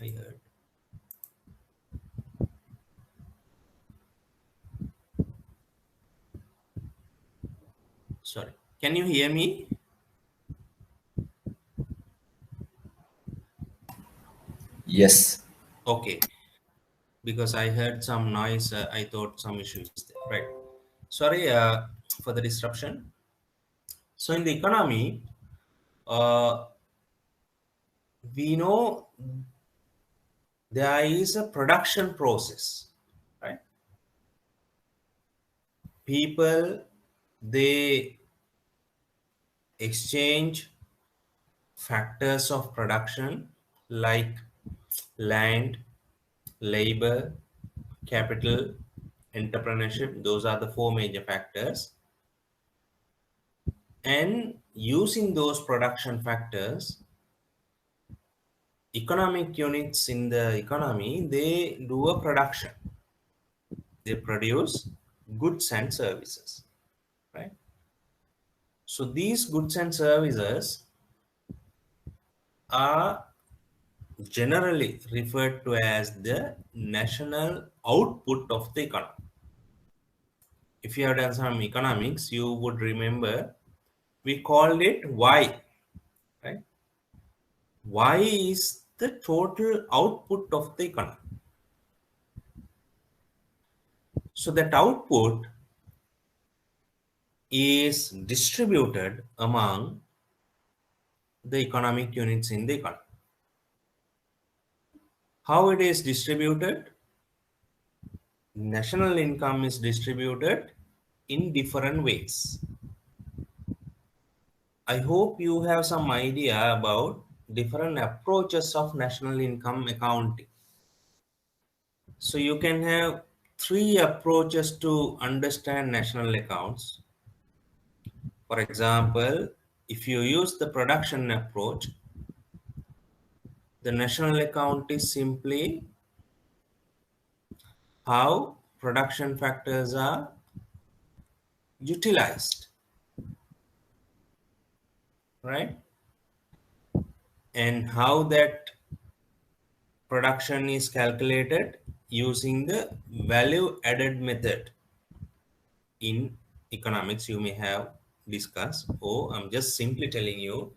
I heard. Sorry, can you hear me?
Yes.
Okay, because I heard some noise, I thought some issue is there. Right. Sorry for the disruption. So in the economy, uh, we know there is a production process, right? People, they exchange factors of production like land, labor, capital, entrepreneurship. Those are the four major factors. And using those production factors, economic units in the economy, they do a production. They produce goods and services, right? So these goods and services are generally referred to as the national output of the economy. If you have done some economics, you would remember we called it Y, right? Y is the total output of the economy. So that output is distributed among the economic units in the economy. How it is distributed? National income is distributed in different ways. I hope you have some idea about different approaches of national income accounting. So you can have three approaches to understand national accounts. For example, if you use the production approach, the national account is simply how production factors are utilized, right? And how that production is calculated using the value added method. In economics, you may have discussed, oh, I'm just simply telling you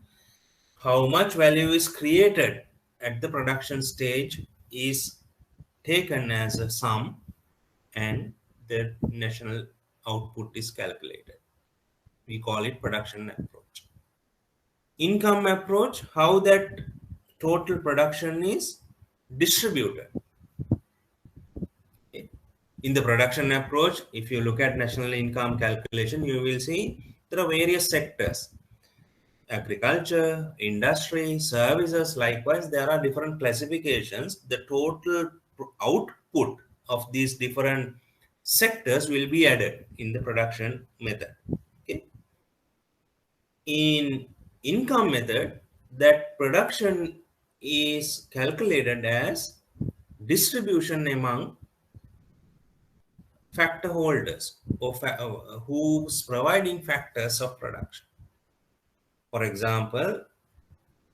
how much value is created at the production stage is taken as a sum and the national output is calculated. We call it production approach. Income approach, how that total production is distributed. Okay. In the production approach, if you look at national income calculation, you will see there are various sectors: agriculture, industry, services. Likewise, there are different classifications. The total output of these different sectors will be added in the production method. Okay. In income method, that production is calculated as distribution among factor holders or who's providing factors of production. For example,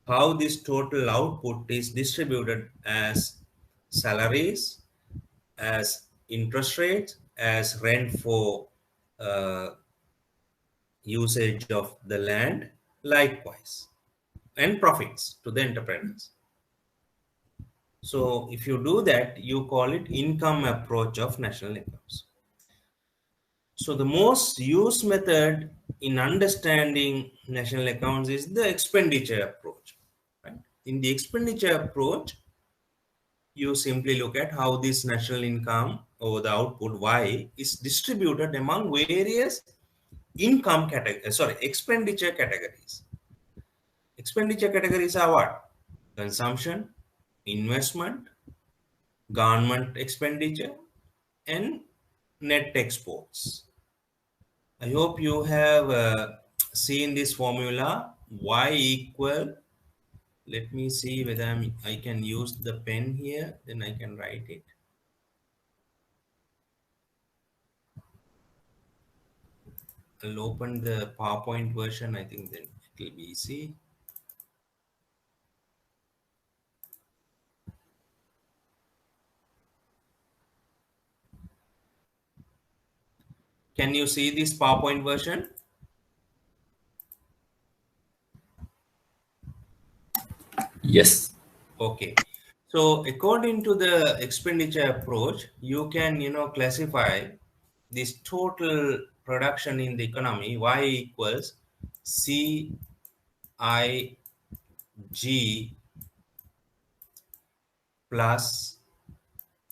how this total output is distributed as salaries, as interest rates, as rent for usage of the land likewise, and profits to the entrepreneurs. So if you do that, you call it income approach of national incomes. So the most used method in understanding national accounts is the expenditure approach. Right? In the expenditure approach, you simply look at how this national income or the output Y is distributed among various income categories, expenditure categories. Expenditure categories are what? Consumption, investment, government expenditure, and net exports. I hope you have seen this formula y equal. Let me see whether I can use the pen here, then I can write it. I'll open the PowerPoint version. I think then it will be easy. Can you see this PowerPoint version?
Yes.
Okay. So according to the expenditure approach, you can, classify this total production in the economy Y equals C I G plus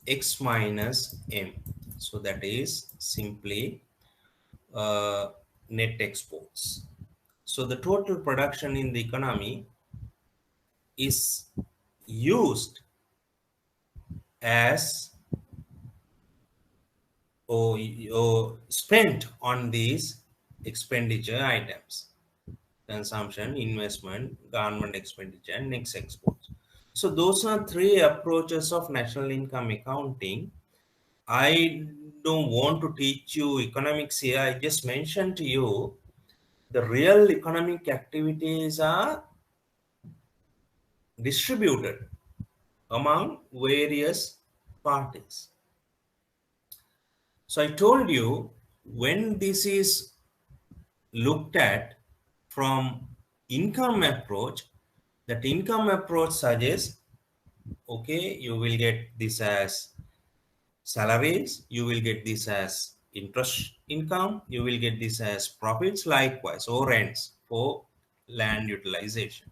X minus M. So that is simply net exports. So the total production in the economy is used as or spent on these expenditure items: consumption, investment, government expenditure, and next exports. So those are three approaches of national income accounting. I don't want to teach you economics here. I just mentioned to you the real economic activities are distributed among various parties. So I told you, when this is looked at from income approach, that income approach suggests, okay, you will get this as salaries, you will get this as interest income, you will get this as profits, likewise, or rents for land utilization.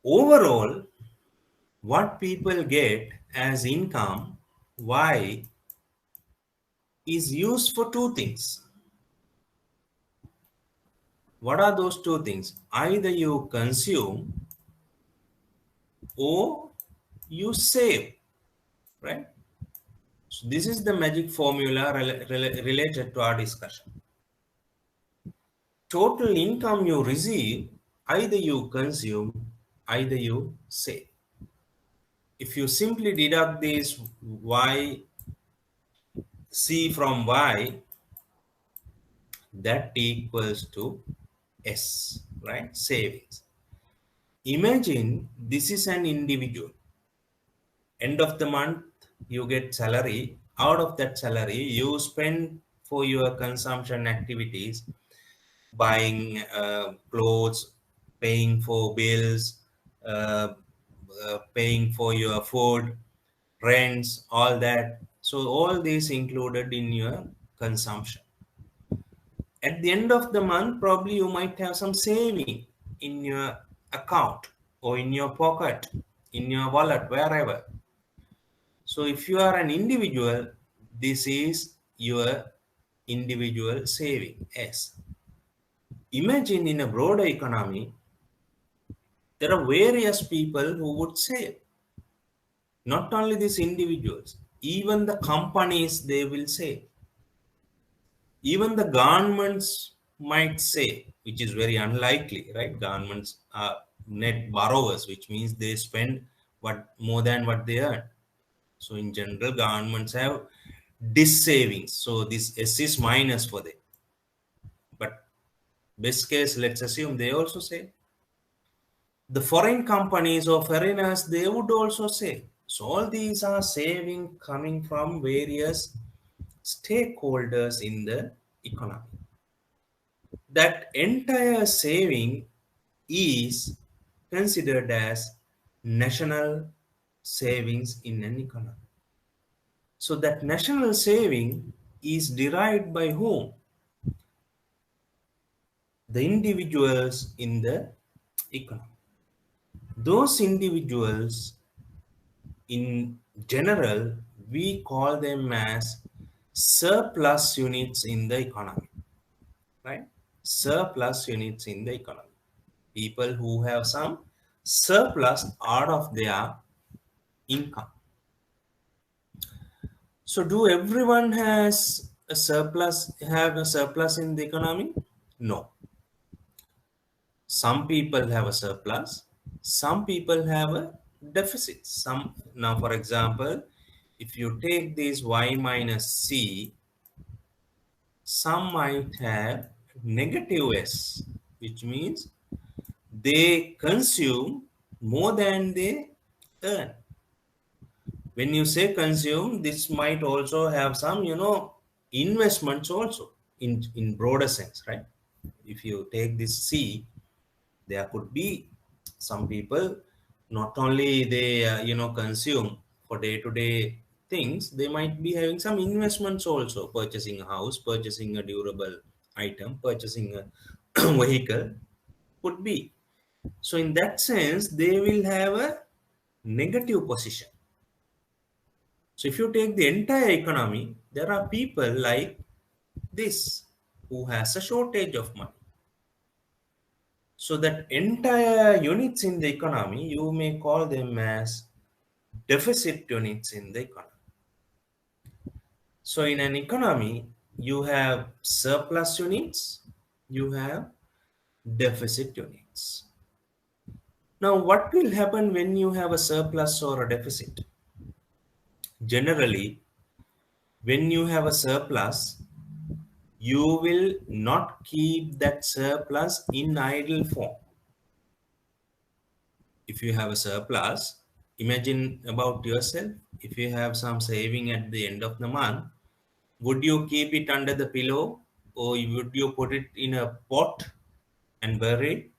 Overall, what people get as income, Y, is used for two things. What are those two things? Either you consume or you save, right? So this is the magic formula related to our discussion. Total income you receive, either you consume, either you save. If you simply deduct this Y, C from Y, that equals to S, right? Savings. Imagine this is an individual. End of the month, you get salary. Out of that salary, you spend for your consumption activities, buying clothes, paying for bills, uh, paying for your food, rents, all that. So all these included in your consumption. At the end of the month, probably you might have some saving in your account or in your pocket, in your wallet, wherever. So if you are an individual, this is your individual saving. Yes. Imagine in a broader economy, there are various people who would save. Not only these individuals, even the companies, they will save. Even the governments might say, which is very unlikely, right? Governments are net borrowers, which means they spend what more than what they earn. So in general, governments have dis savings. So this S is minus for them. But best case, let's assume they also say. The foreign companies or foreigners, they would also say. So all these are saving coming from various stakeholders in the economy. that entire saving is considered as national savings in an economy. So that national saving is derived by whom? The individuals in the economy. Those individuals in general, we call them as surplus units in the economy, right? Surplus units in the economy. People who have some surplus out of their income. So do everyone have a surplus in the economy? No. Some people have a surplus, some people have a deficit. Some now, for example, if you take this y minus c, some might have negative s, which means they consume more than they earn. When you say consume, this might also have some, investments also in broader sense, right? If you take this c, there could be some people, not only they consume for day to day things, they might be having some investments also, purchasing a house, purchasing a durable item, purchasing a vehicle, could be. So in that sense they will have a negative position. So if you take the entire economy, there are people like this who has a shortage of money. So that entire units in the economy, you may call them as deficit units in the economy. So in an economy, you have surplus units, you have deficit units. Now, what will happen when you have a surplus or a deficit? Generally, when you have a surplus, you will not keep that surplus in idle form. If you have a surplus, imagine about yourself. If you have some saving at the end of the month, would you keep it under the pillow, or would you put it in a pot and bury it,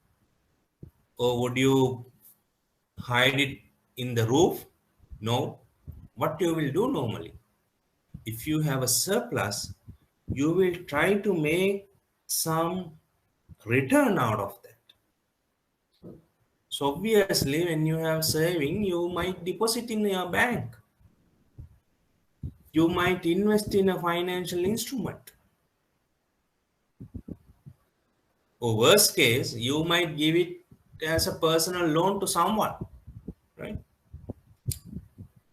or would you hide it in the roof? No. What you will do normally, if you have a surplus, you will try to make some return out of that. So obviously, when you have saving, you might deposit in your bank. You might invest in a financial instrument. Or worst case, you might give it as a personal loan to someone, right?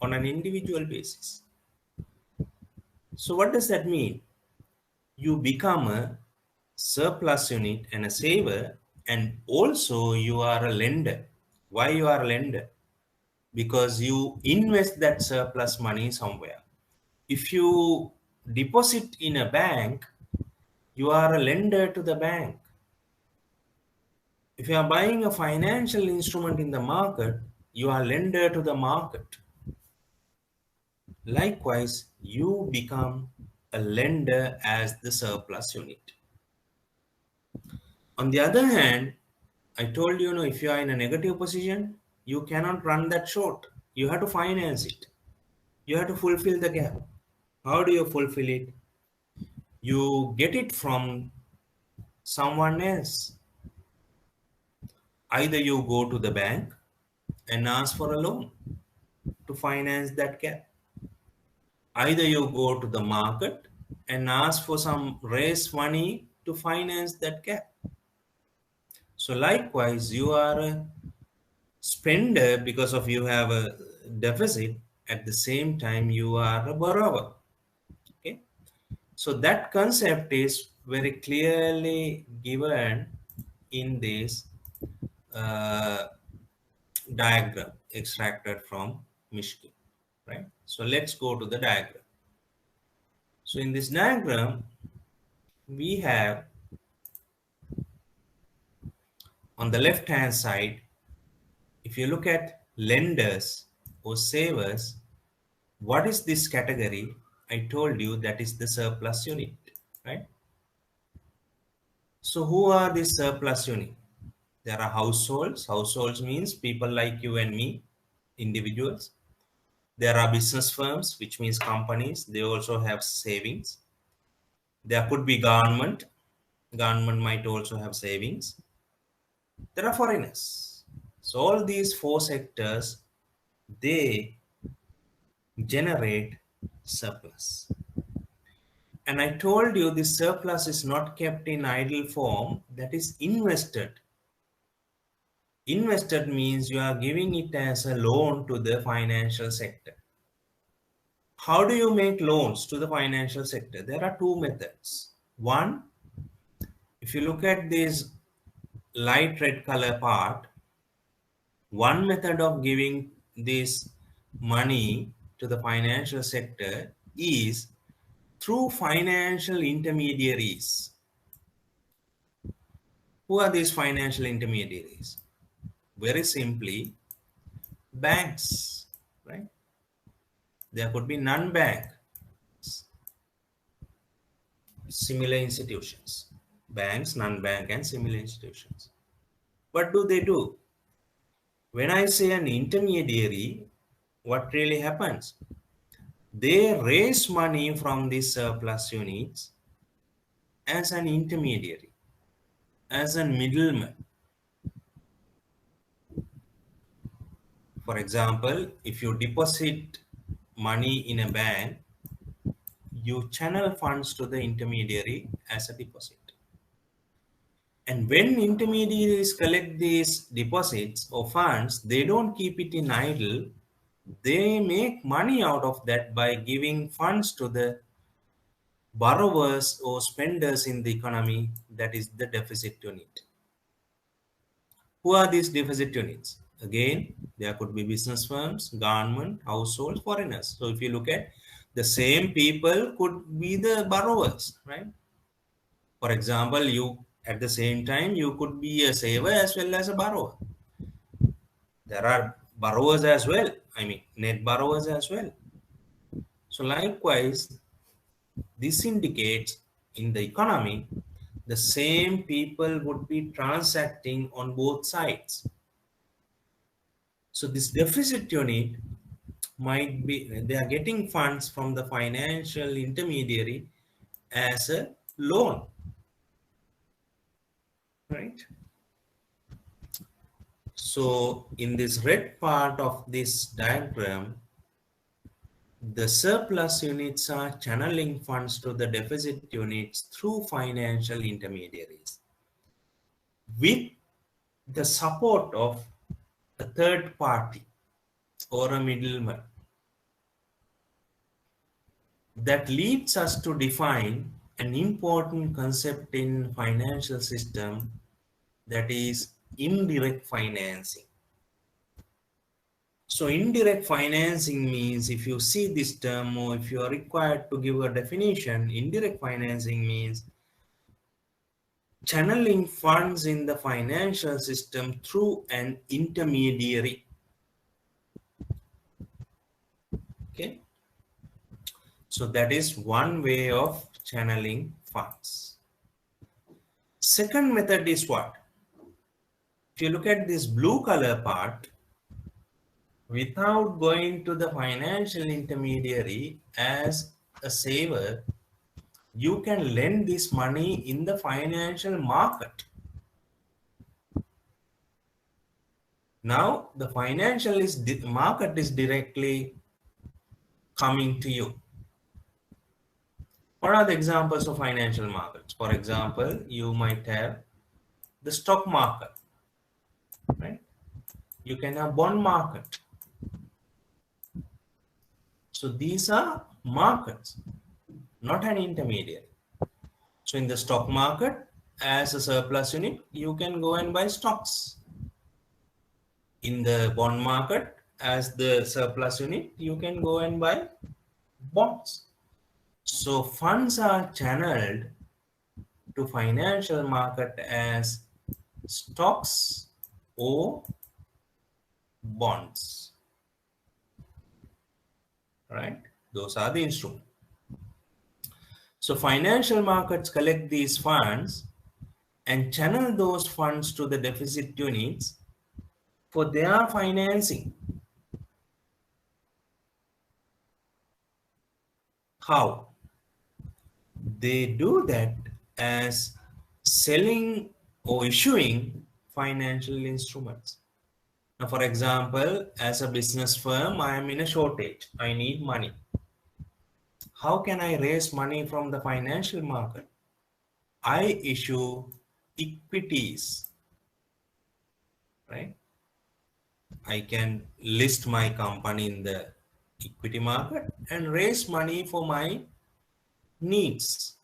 On an individual basis. So what does that mean? You become a surplus unit and a saver, and also you are a lender. Why you are a lender? Because you invest that surplus money somewhere. If you deposit in a bank, you are a lender to the bank. If you are buying a financial instrument in the market, you are lender to the market. Likewise, you become a lender as the surplus unit. On the other hand, I told you, if you are in a negative position, you cannot run that short. You have to finance it. You have to fulfill the gap. How do you fulfill it? You get it from someone else. Either you go to the bank and ask for a loan to finance that gap. Either you go to the market and ask for some raise money to finance that gap. So likewise, you are a spender because of you have a deficit. At the same time, you are a borrower. Okay, so that concept is very clearly given in this uh, diagram extracted from Mishkin, right? So let's go to the diagram. So in this diagram, we have on the left hand side, if you look at lenders or savers, what is this category? I told you that is the surplus unit, right? So who are these surplus unit? There are households. Households means people like you and me, individuals. There are business firms, which means companies. They also have savings. There could be government. Government might also have savings. There are foreigners. So all these four sectors, they generate surplus. And I told you this surplus is not kept in idle form, that is invested. Invested means you are giving it as a loan to the financial sector. How do you make loans to the financial sector? There are two methods. One, if you look at this light red color part, one method of giving this money to the financial sector is through financial intermediaries. Who are these financial intermediaries? Very simply, banks, right? There could be non-bank, similar institutions. Banks, non-bank, and similar institutions. What do they do? When I say an intermediary, what really happens? They raise money from these surplus units as an intermediary, as a middleman. For example, if you deposit money in a bank, you channel funds to the intermediary as a deposit. And when intermediaries collect these deposits or funds, they don't keep it in idle. They make money out of that by giving funds to the borrowers or spenders in the economy, that is the deficit unit. Who are these deficit units? Again, there could be business firms, government, households, foreigners. So if you look at the same people could be the borrowers, right? For example, you at the same time you could be a saver as well as a borrower. There are borrowers as well. I mean, net borrowers as well. So likewise, this indicates in the economy, the same people would be transacting on both sides. So this deficit unit might be, they are getting funds from the financial intermediary as a loan, right? So in this red part of this diagram, the surplus units are channeling funds to the deficit units through financial intermediaries with the support of a third party or a middleman. That leads us to define an important concept in financial system, that is indirect financing. So indirect financing means, if you see this term or if you are required to give a definition, indirect financing means channeling funds in the financial system through an intermediary. Okay. So that is one way of channeling funds. Second method is what? If you look at this blue color part, without going to the financial intermediary as a saver, you can lend this money in the financial market. Now the financial market is directly coming to you. What are the examples of financial markets? For example, you might have the stock market, right? You can have bond market. So these are markets, not an intermediary. So in the stock market, as a surplus unit, you can go and buy stocks. In the bond market, as the surplus unit, you can go and buy bonds. So funds are channeled to financial market as stocks or bonds, right? Those are the instruments. So financial markets collect these funds and channel those funds to the deficit units for their financing. How? They do that as selling or issuing financial instruments. Now, for example, as a business firm, I am in a shortage. I need money. How can I raise money from the financial market? I issue equities, right? I can list my company in the equity market and raise money for my needs.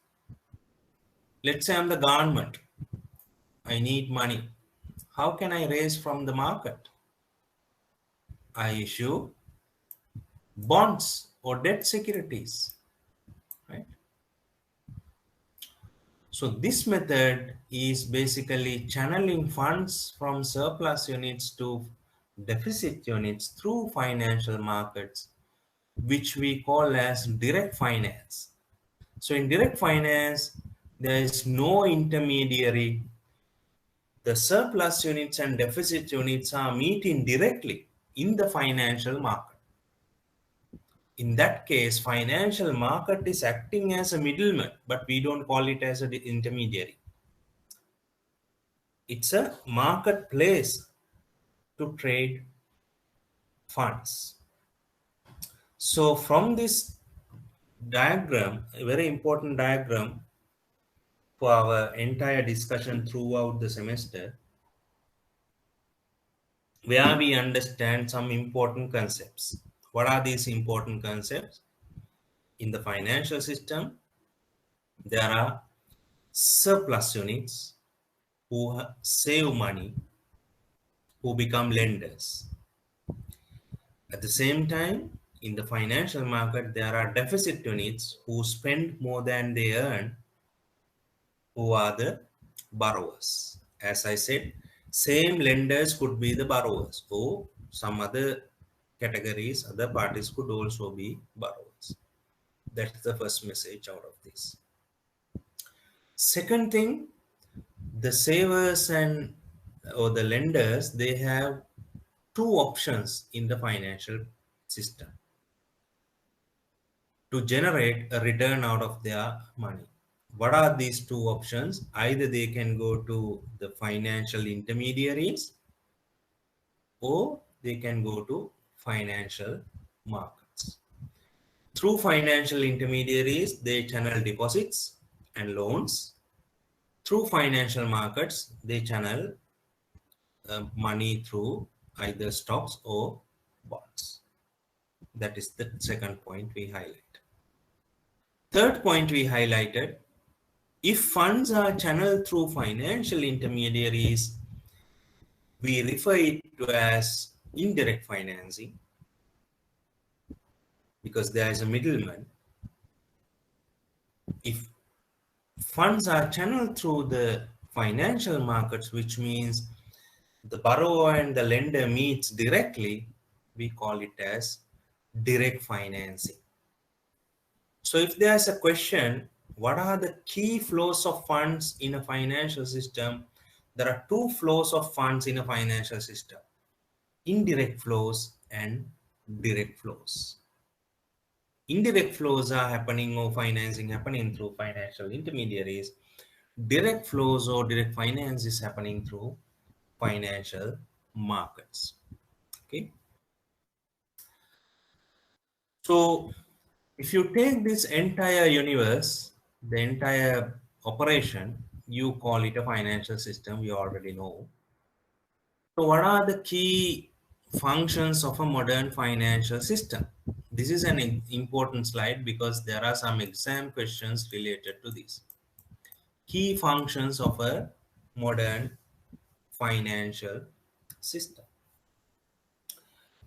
Let's say I'm the government. I need money. How can I raise from the market? I issue bonds or debt securities, right? So this method is basically channeling funds from surplus units to deficit units through financial markets, which we call as direct finance. So in direct finance, there is no intermediary. The surplus units and deficit units are meeting directly in the financial market. In that case, financial market is acting as a middleman, but we don't call it as an intermediary. It's a marketplace to trade funds. So from this diagram, a very important diagram for our entire discussion throughout the semester, where we understand some important concepts. What are these important concepts? In the financial system, there are surplus units who save money, who become lenders. At the same time, in the financial market, there are deficit units who spend more than they earn, who are the borrowers. As I said, same lenders could be the borrowers, or some other categories, other parties could also be borrowers. That's the first message out of this. Second thing, the savers and or the lenders, they have two options in the financial system to generate a return out of their money. What are these two options? Either they can go to the financial intermediaries or they can go to financial markets. Through financial intermediaries, they channel deposits and loans. Through financial markets, they channel money through either stocks or bonds. That is the second point we highlight. Third point we highlighted, if funds are channeled through financial intermediaries, we refer it to as indirect financing because there is a middleman. If funds are channeled through the financial markets, which means the borrower and the lender meets directly, we call it as direct financing. So if there's a question, what are the key flows of funds in a financial system? There are two flows of funds in a financial system: indirect flows and direct flows. Indirect flows are happening or financing happening through financial intermediaries. Direct flows or direct finance is happening through financial markets. Okay. So if you take this entire universe, the entire operation, you call it a financial system, you already know. So what are the key functions of a modern financial system? This is an important slide because there are some exam questions related to this. Key functions of a modern financial system.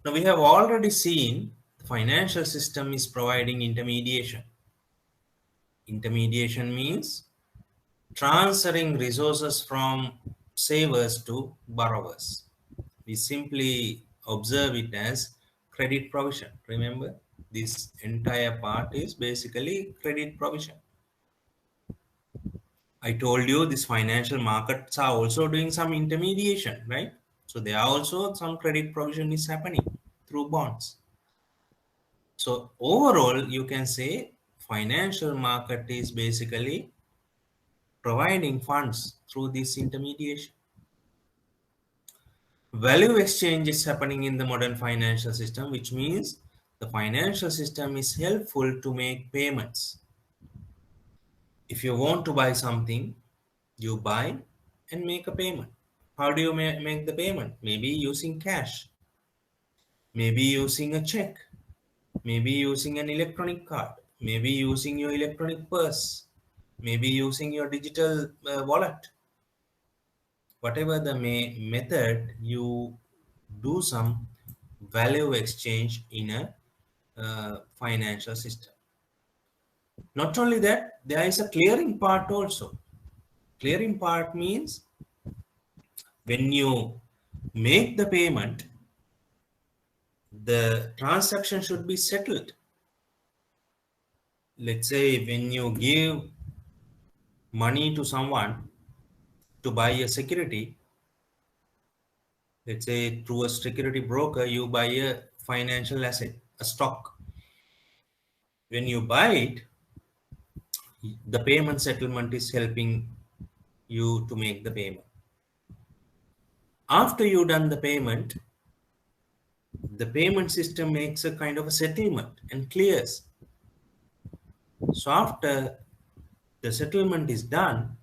Now we have already seen the financial system is providing intermediation. Intermediation means transferring resources from savers to borrowers. We simply observe it as credit provision. Remember, this entire part is basically credit provision. I told you these financial markets are also doing some intermediation, right? So there are also some credit provision is happening through bonds. So overall, you can say financial market is basically providing funds through this intermediation. Value exchange is happening in the modern financial system, which means the financial system is helpful to make payments. If you want to buy something, you buy and make a payment. How do you make the payment? Maybe using cash, maybe using a check, maybe using an electronic card, maybe using your electronic purse, maybe using your digital wallet. Whatever the method, you do some value exchange in a financial system. Not only that, there is a clearing part also. Clearing part means when you make the payment, the transaction should be settled. Let's say when you give money to someone to buy a security, let's say through a security broker, you buy a financial asset, a stock. When you buy it, the payment settlement is helping you to make the payment. After you done the payment system makes a kind of a settlement and clears. So after the settlement is done,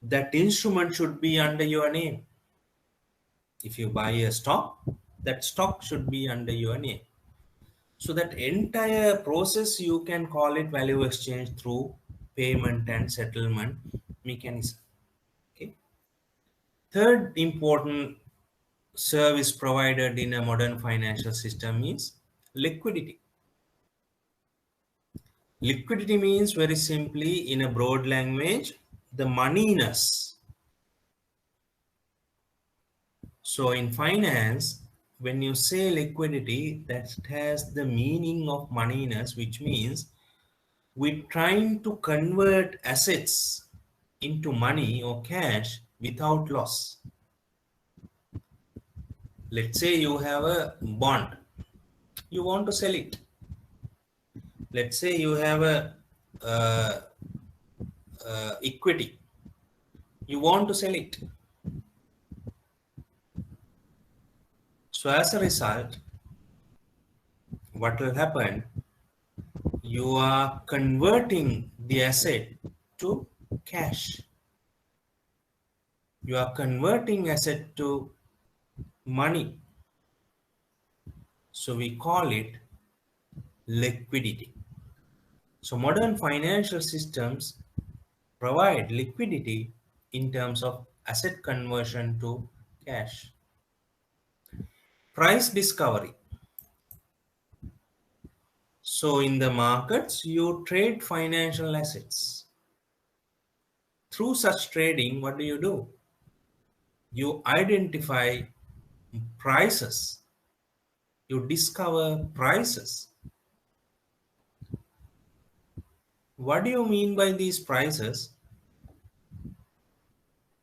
that instrument should be under your name. If you buy a stock, that stock should be under your name. So that entire process, you can call it value exchange through payment and settlement mechanism. Okay. Third important service provided in a modern financial system is liquidity. Liquidity means very simply, in a broad language, the moneyness. So in finance, when you say liquidity, that has the meaning of moneyness, which means we're trying to convert assets into money or cash without loss. Let's say you have a bond, you want to sell it. Let's say you have a uh, equity, you want to sell it. So as a result, what will happen? You are converting the asset to cash. You are converting asset to money. So we call it liquidity. So modern financial systems provide liquidity in terms of asset conversion to cash. Price discovery. So in the markets, you trade financial assets. Through such trading, what do? You identify prices. You discover prices. What do you mean by these prices?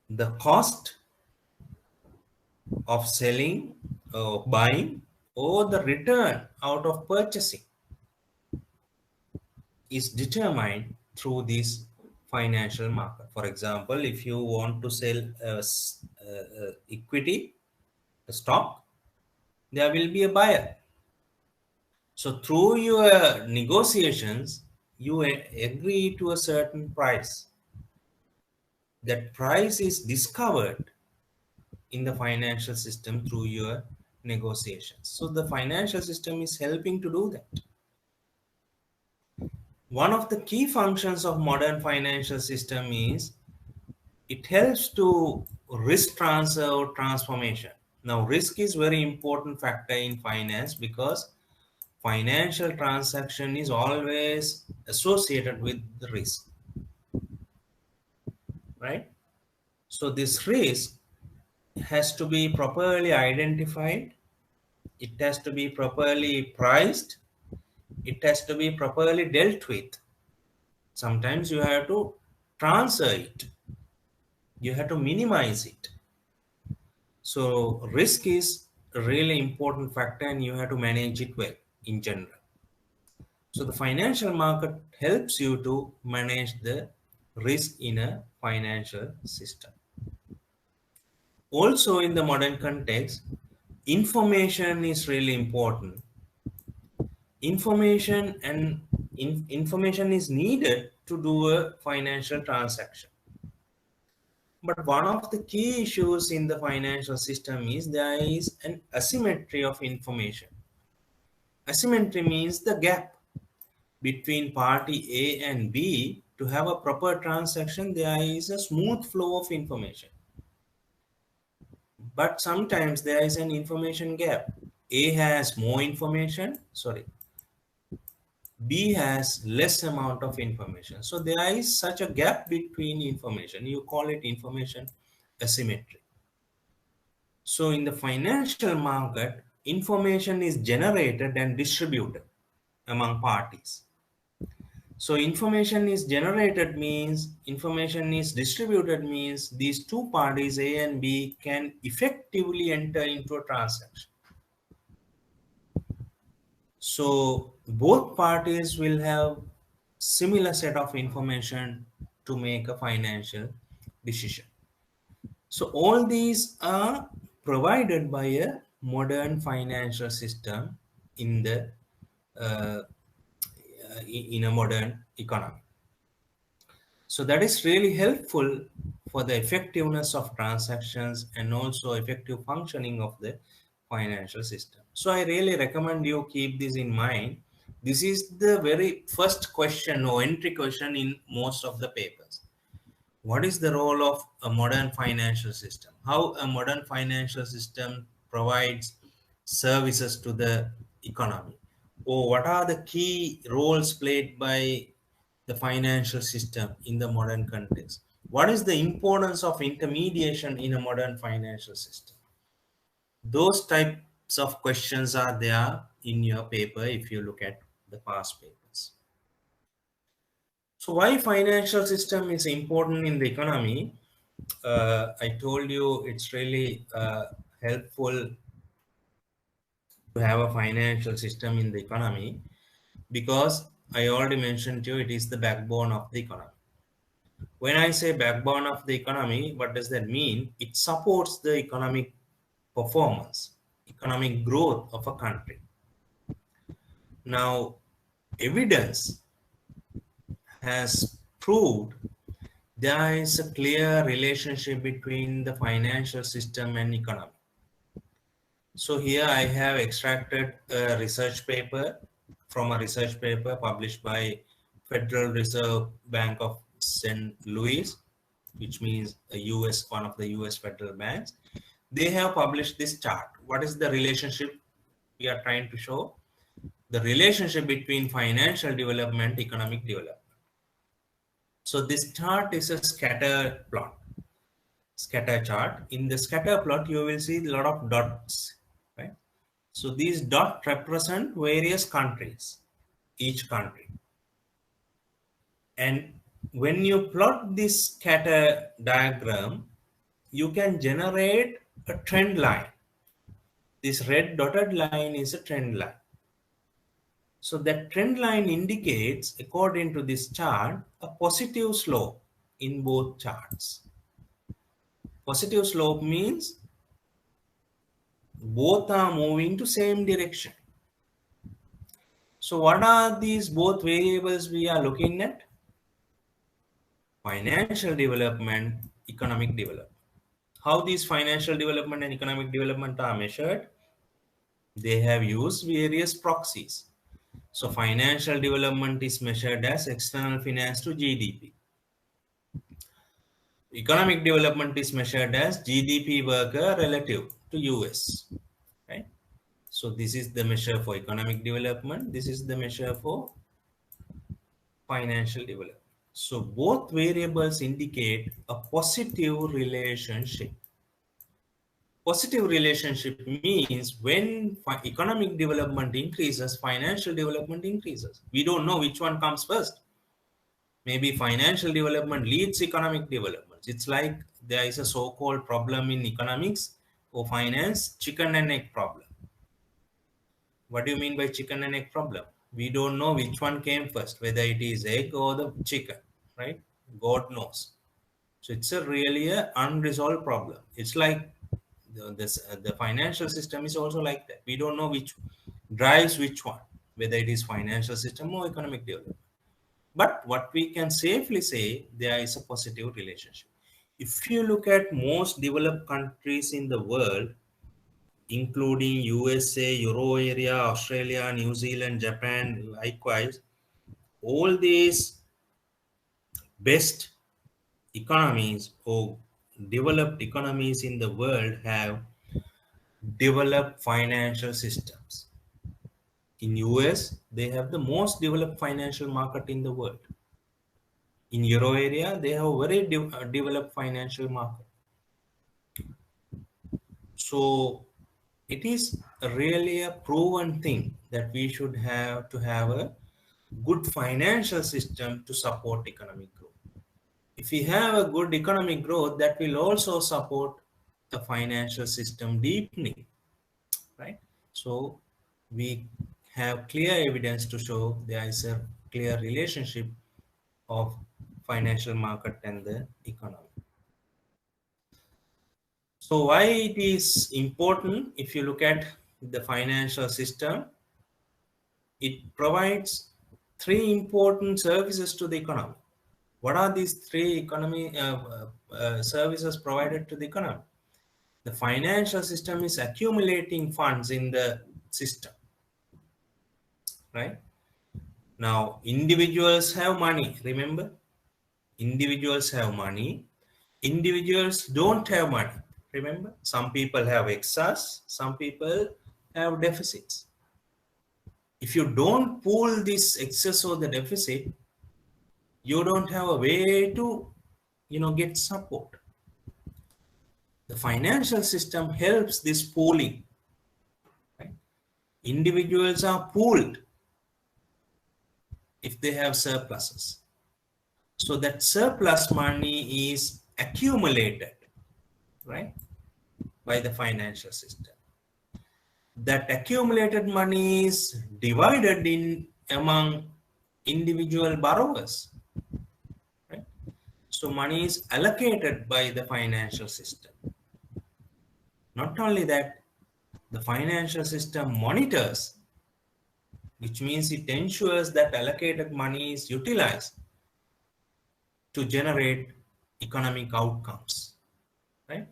The cost of selling or buying, or the return out of purchasing, is determined through this financial market. For example, if you want to sell equity, a stock, there will be a buyer. So through your negotiations, you agree to a certain price. That price is discovered in the financial system through your negotiations. So the financial system is helping to do that. One of the key functions of modern financial system is it helps to risk transfer or transformation. Now, risk is very important factor in finance because financial transaction is always associated with the risk, right? So this risk has to be properly identified, it has to be properly priced, it has to be properly dealt with. Sometimes you have to transfer it. You have to minimize it. So risk is a really important factor and you have to manage it well in general. So the financial market helps you to manage the risk in a financial system. Also in the modern context, information is really important. Information is needed to do a financial transaction. But one of the key issues in the financial system is there is an asymmetry of information. Asymmetry means the gap between party A and B. To have a proper transaction, there is a smooth flow of information. But sometimes there is an information gap. A has more information, B has less amount of information. So there is such a gap between information. You call it information asymmetry. So in the financial market, information is generated and distributed among parties. So information is generated means information is distributed means these two parties A and B can effectively enter into a transaction. So both parties will have similar set of information to make a financial decision. So all these are provided by a modern financial system in the uh, in a modern economy. So that is really helpful for the effectiveness of transactions and also effective functioning of the financial system. So I really recommend you keep this in mind. This is the very first question or entry question in most of the papers. What is the role of a modern financial system? How a modern financial system provides services to the economy? Or what are the key roles played by the financial system in the modern context? What is the importance of intermediation in a modern financial system? Those types of questions are there in your paper if you look at the past papers. So why financial system is important in the economy? I told you it's really helpful to have a financial system in the economy because I already mentioned to you it is the backbone of the economy. When I say backbone of the economy, what does that mean? It supports the economic performance, economic growth of a country. Now, evidence has proved there is a clear relationship between the financial system and economy. So here I have extracted a research paper from a research paper published by Federal Reserve Bank of St. Louis, which means one of the US federal banks. They have published this chart. What is the relationship we are trying to show? The relationship between financial development, economic development. So this chart is a scatter plot, scatter chart. In the scatter plot, you will see a lot of dots, right? So these dots represent various countries, each country. And when you plot this scatter diagram, you can generate a trend line. This red dotted line is a trend line. So that trend line indicates, according to this chart, a positive slope in both charts. Positive slope means both are moving to same direction. So what are these both variables we are looking at? Financial development, economic development. How these financial development and economic development are measured? They have used various proxies. So financial development is measured as external finance to GDP. Economic development is measured as GDP worker relative to US, right? So this is the measure for economic development. This is the measure for financial development. So both variables indicate a positive relationship. Positive relationship means when economic development increases, financial development increases. We don't know which one comes first. Maybe financial development leads economic development. It's like there is a so-called problem in economics or finance, chicken and egg problem. What do you mean by chicken and egg problem? We don't know which one came first, whether it is egg or the chicken, right? God knows. So it's a really a unresolved problem. It's like the financial system is also like that. We don't know which drives which one, whether it is financial system or economic development. But what we can safely say, there is a positive relationship. If you look at most developed countries in the world, including USA, Euro area, Australia, New Zealand, Japan, likewise, all these best economies or developed economies in the world have developed financial systems. In US, they have the most developed financial market in the world. In Euro area, they have very developed financial market. So it is really a proven thing that we should have to have a good financial system to support economic growth. If we have a good economic growth, that will also support the financial system deepening, right? So we have clear evidence to show there is a clear relationship of financial market and the economy. So why it is important? If you look at the financial system, it provides three important services to the economy. What are these three economy services provided to the economy? The financial system is accumulating funds in the system, right? Now, individuals have money. Remember, individuals have money. Individuals don't have money. Remember, some people have excess, some people have deficits. If you don't pool this excess or the deficit, you don't have a way to, get support. The financial system helps this pooling. Right? Individuals are pooled if they have surpluses. So that surplus money is accumulated, right, by the financial system. That accumulated money is divided in among individual borrowers. Right? So money is allocated by the financial system. Not only that, the financial system monitors, which means it ensures that allocated money is utilized to generate economic outcomes, right?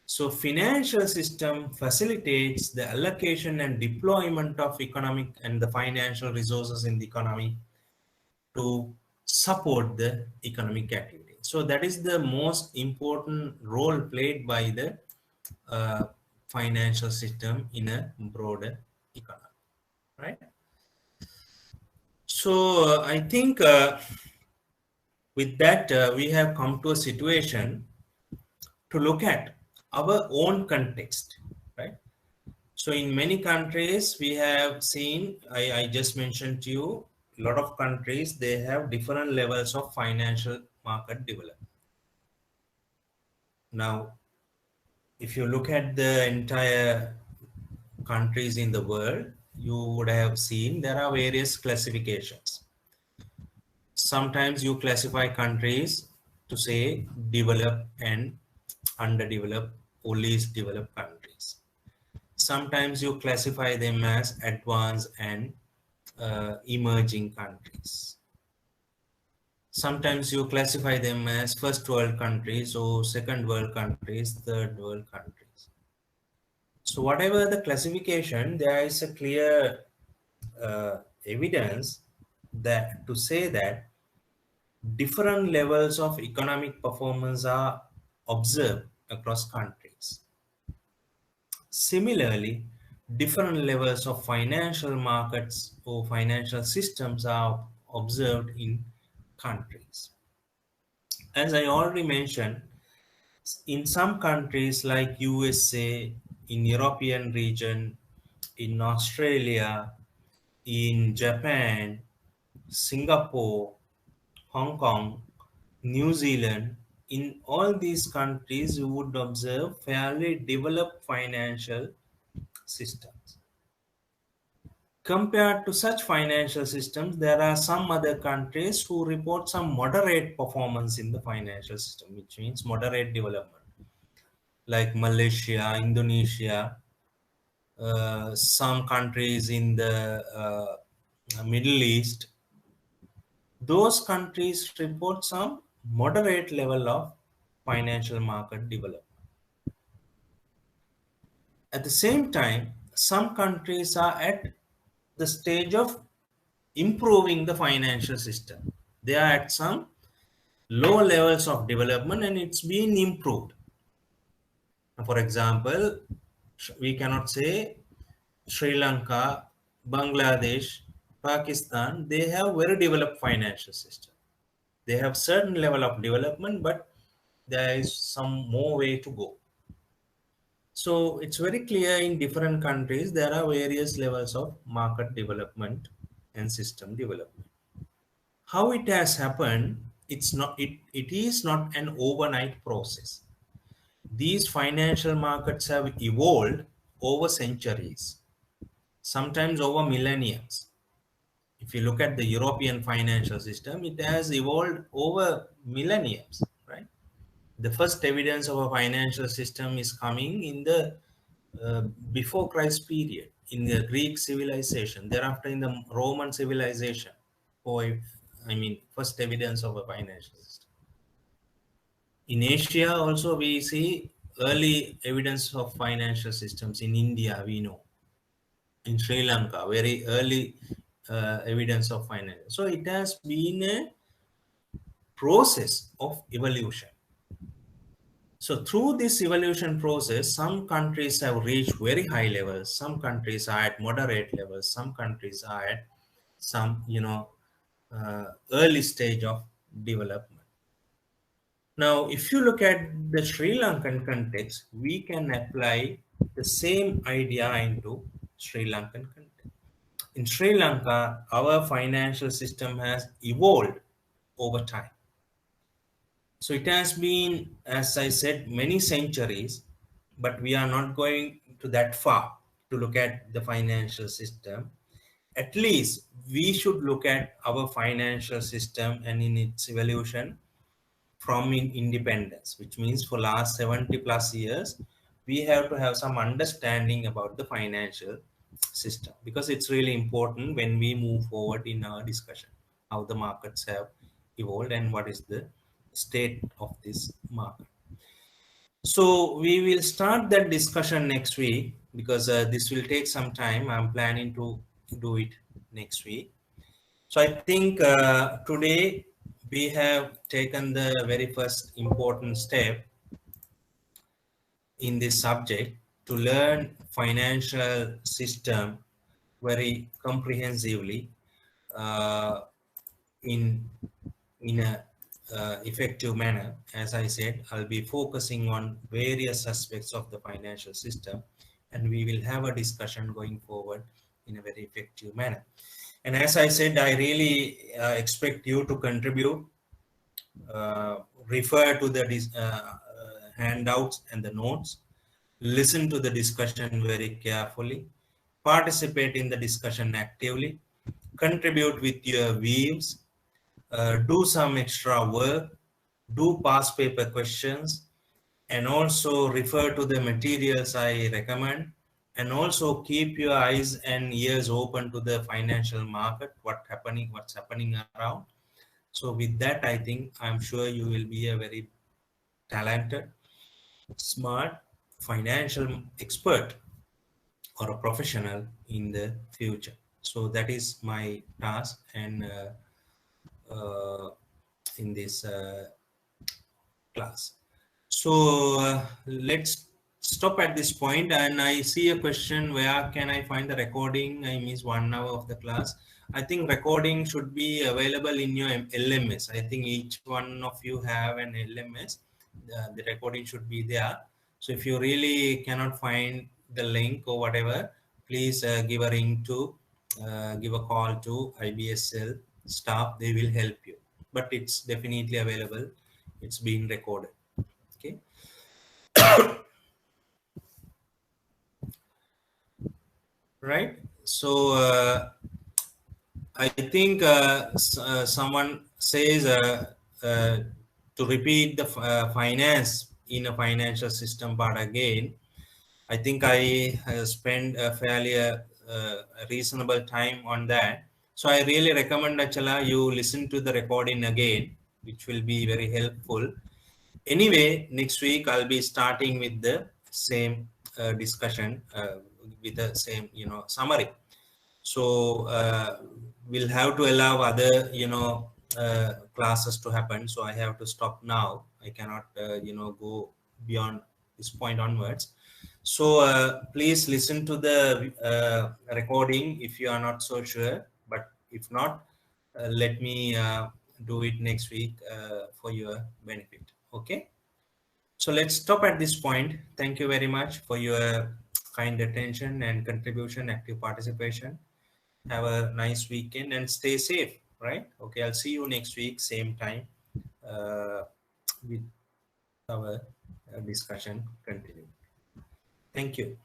So financial system facilitates the allocation and deployment of economic and the financial resources in the economy to support the economic activity. So that is the most important role played by the financial system in a broader economy, right? So I think with that we have come to a situation to look at our own context, right? So in many countries we have seen, I just mentioned to you, a lot of countries, they have different levels of financial market development. Now, if you look at the entire countries in the world, you would have seen there are various classifications. Sometimes you classify countries to say developed and underdeveloped or least developed countries. Sometimes you classify them as advanced and emerging countries. Sometimes you classify them as first world countries or second world countries, third world countries. So whatever the classification, there is a clear evidence that to say that different levels of economic performance are observed across countries. Similarly, different levels of financial markets or financial systems are observed in countries. As I already mentioned, in some countries like USA, in European region, in Australia, in Japan, Singapore, Hong Kong, New Zealand, in all these countries, you would observe fairly developed financial systems. Compared to such financial systems, there are some other countries who report some moderate performance in the financial system, which means moderate development, like Malaysia, Indonesia, some countries in the Middle East. Those countries report some moderate level of financial market development. At the same time, some countries are at the stage of improving the financial system. They are at some low levels of development and it's been improved. For example, we cannot say Sri Lanka, Bangladesh, Pakistan, they have very developed financial system. They have certain level of development, but there is some more way to go. So it's very clear in different countries there are various levels of market development and system development. How it has happened, it is not an overnight process. These financial markets have evolved over centuries, sometimes over millennia. If you look at the European financial system, it has evolved over millennia, right? The first evidence of a financial system is coming in the uh, before Christ period, in the Greek civilization, thereafter in the Roman civilization. Or I mean, first evidence of a financial system. In Asia, also we see early evidence of financial systems. In India, we know. In Sri Lanka, very early evidence of finance. So it has been a process of evolution. So through this evolution process, some countries have reached very high levels, some countries are at moderate levels, some countries are at some, early stage of development. Now, if you look at the Sri Lankan context, we can apply the same idea into Sri Lankan context. In Sri Lanka, our financial system has evolved over time. So it has been, as I said, many centuries, but we are not going to that far to look at the financial system. At least we should look at our financial system and in its evolution from independence, which means for last 70 plus years, we have to have some understanding about the financial system because it's really important when we move forward in our discussion, how the markets have evolved and what is the state of this market. So we will start that discussion next week because this will take some time. I'm planning to do it next week. So I think today we have taken the very first important step in this subject to learn financial system very comprehensively uh, in a effective manner. As I said, I'll be focusing on various aspects of the financial system and we will have a discussion going forward in a very effective manner. And as I said, I really expect you to contribute, uh, refer to the handouts and the notes, listen to the discussion very carefully, participate in the discussion actively, contribute with your views, do some extra work, do past paper questions, and also refer to the materials I recommend, and also keep your eyes and ears open to the financial market, what's happening around. So with that, I think I'm sure you will be a very talented, smart financial expert or a professional in the future. So that is my task and in this class. So let's stop at this point and I see a question, where can I find the recording? I missed 1 hour of the class. I think recording should be available in your LMS. I think each one of you have an LMS. The recording should be there. So if you really cannot find the link or whatever, please give a ring to, give a call to IBSL staff. They will help you. but it's definitely available. It's being recorded. Okay. Right. So I think someone says to repeat the finance in a financial system part again. I think I spend a fairly reasonable time on that. So I really recommend Achala you listen to the recording again, which will be very helpful. Anyway, next week I'll be starting with the same discussion with the same summary. So we'll have to allow other classes to happen. So I have to stop now. I cannot go beyond this point onwards. So please listen to the recording if you are not so sure. But if not, let me do it next week for your benefit. Okay. So let's stop at this point. Thank you very much for your kind attention and contribution, active participation. Have a nice weekend and stay safe, right? Okay, I'll see you next week, same time, with our discussion continue. Thank you.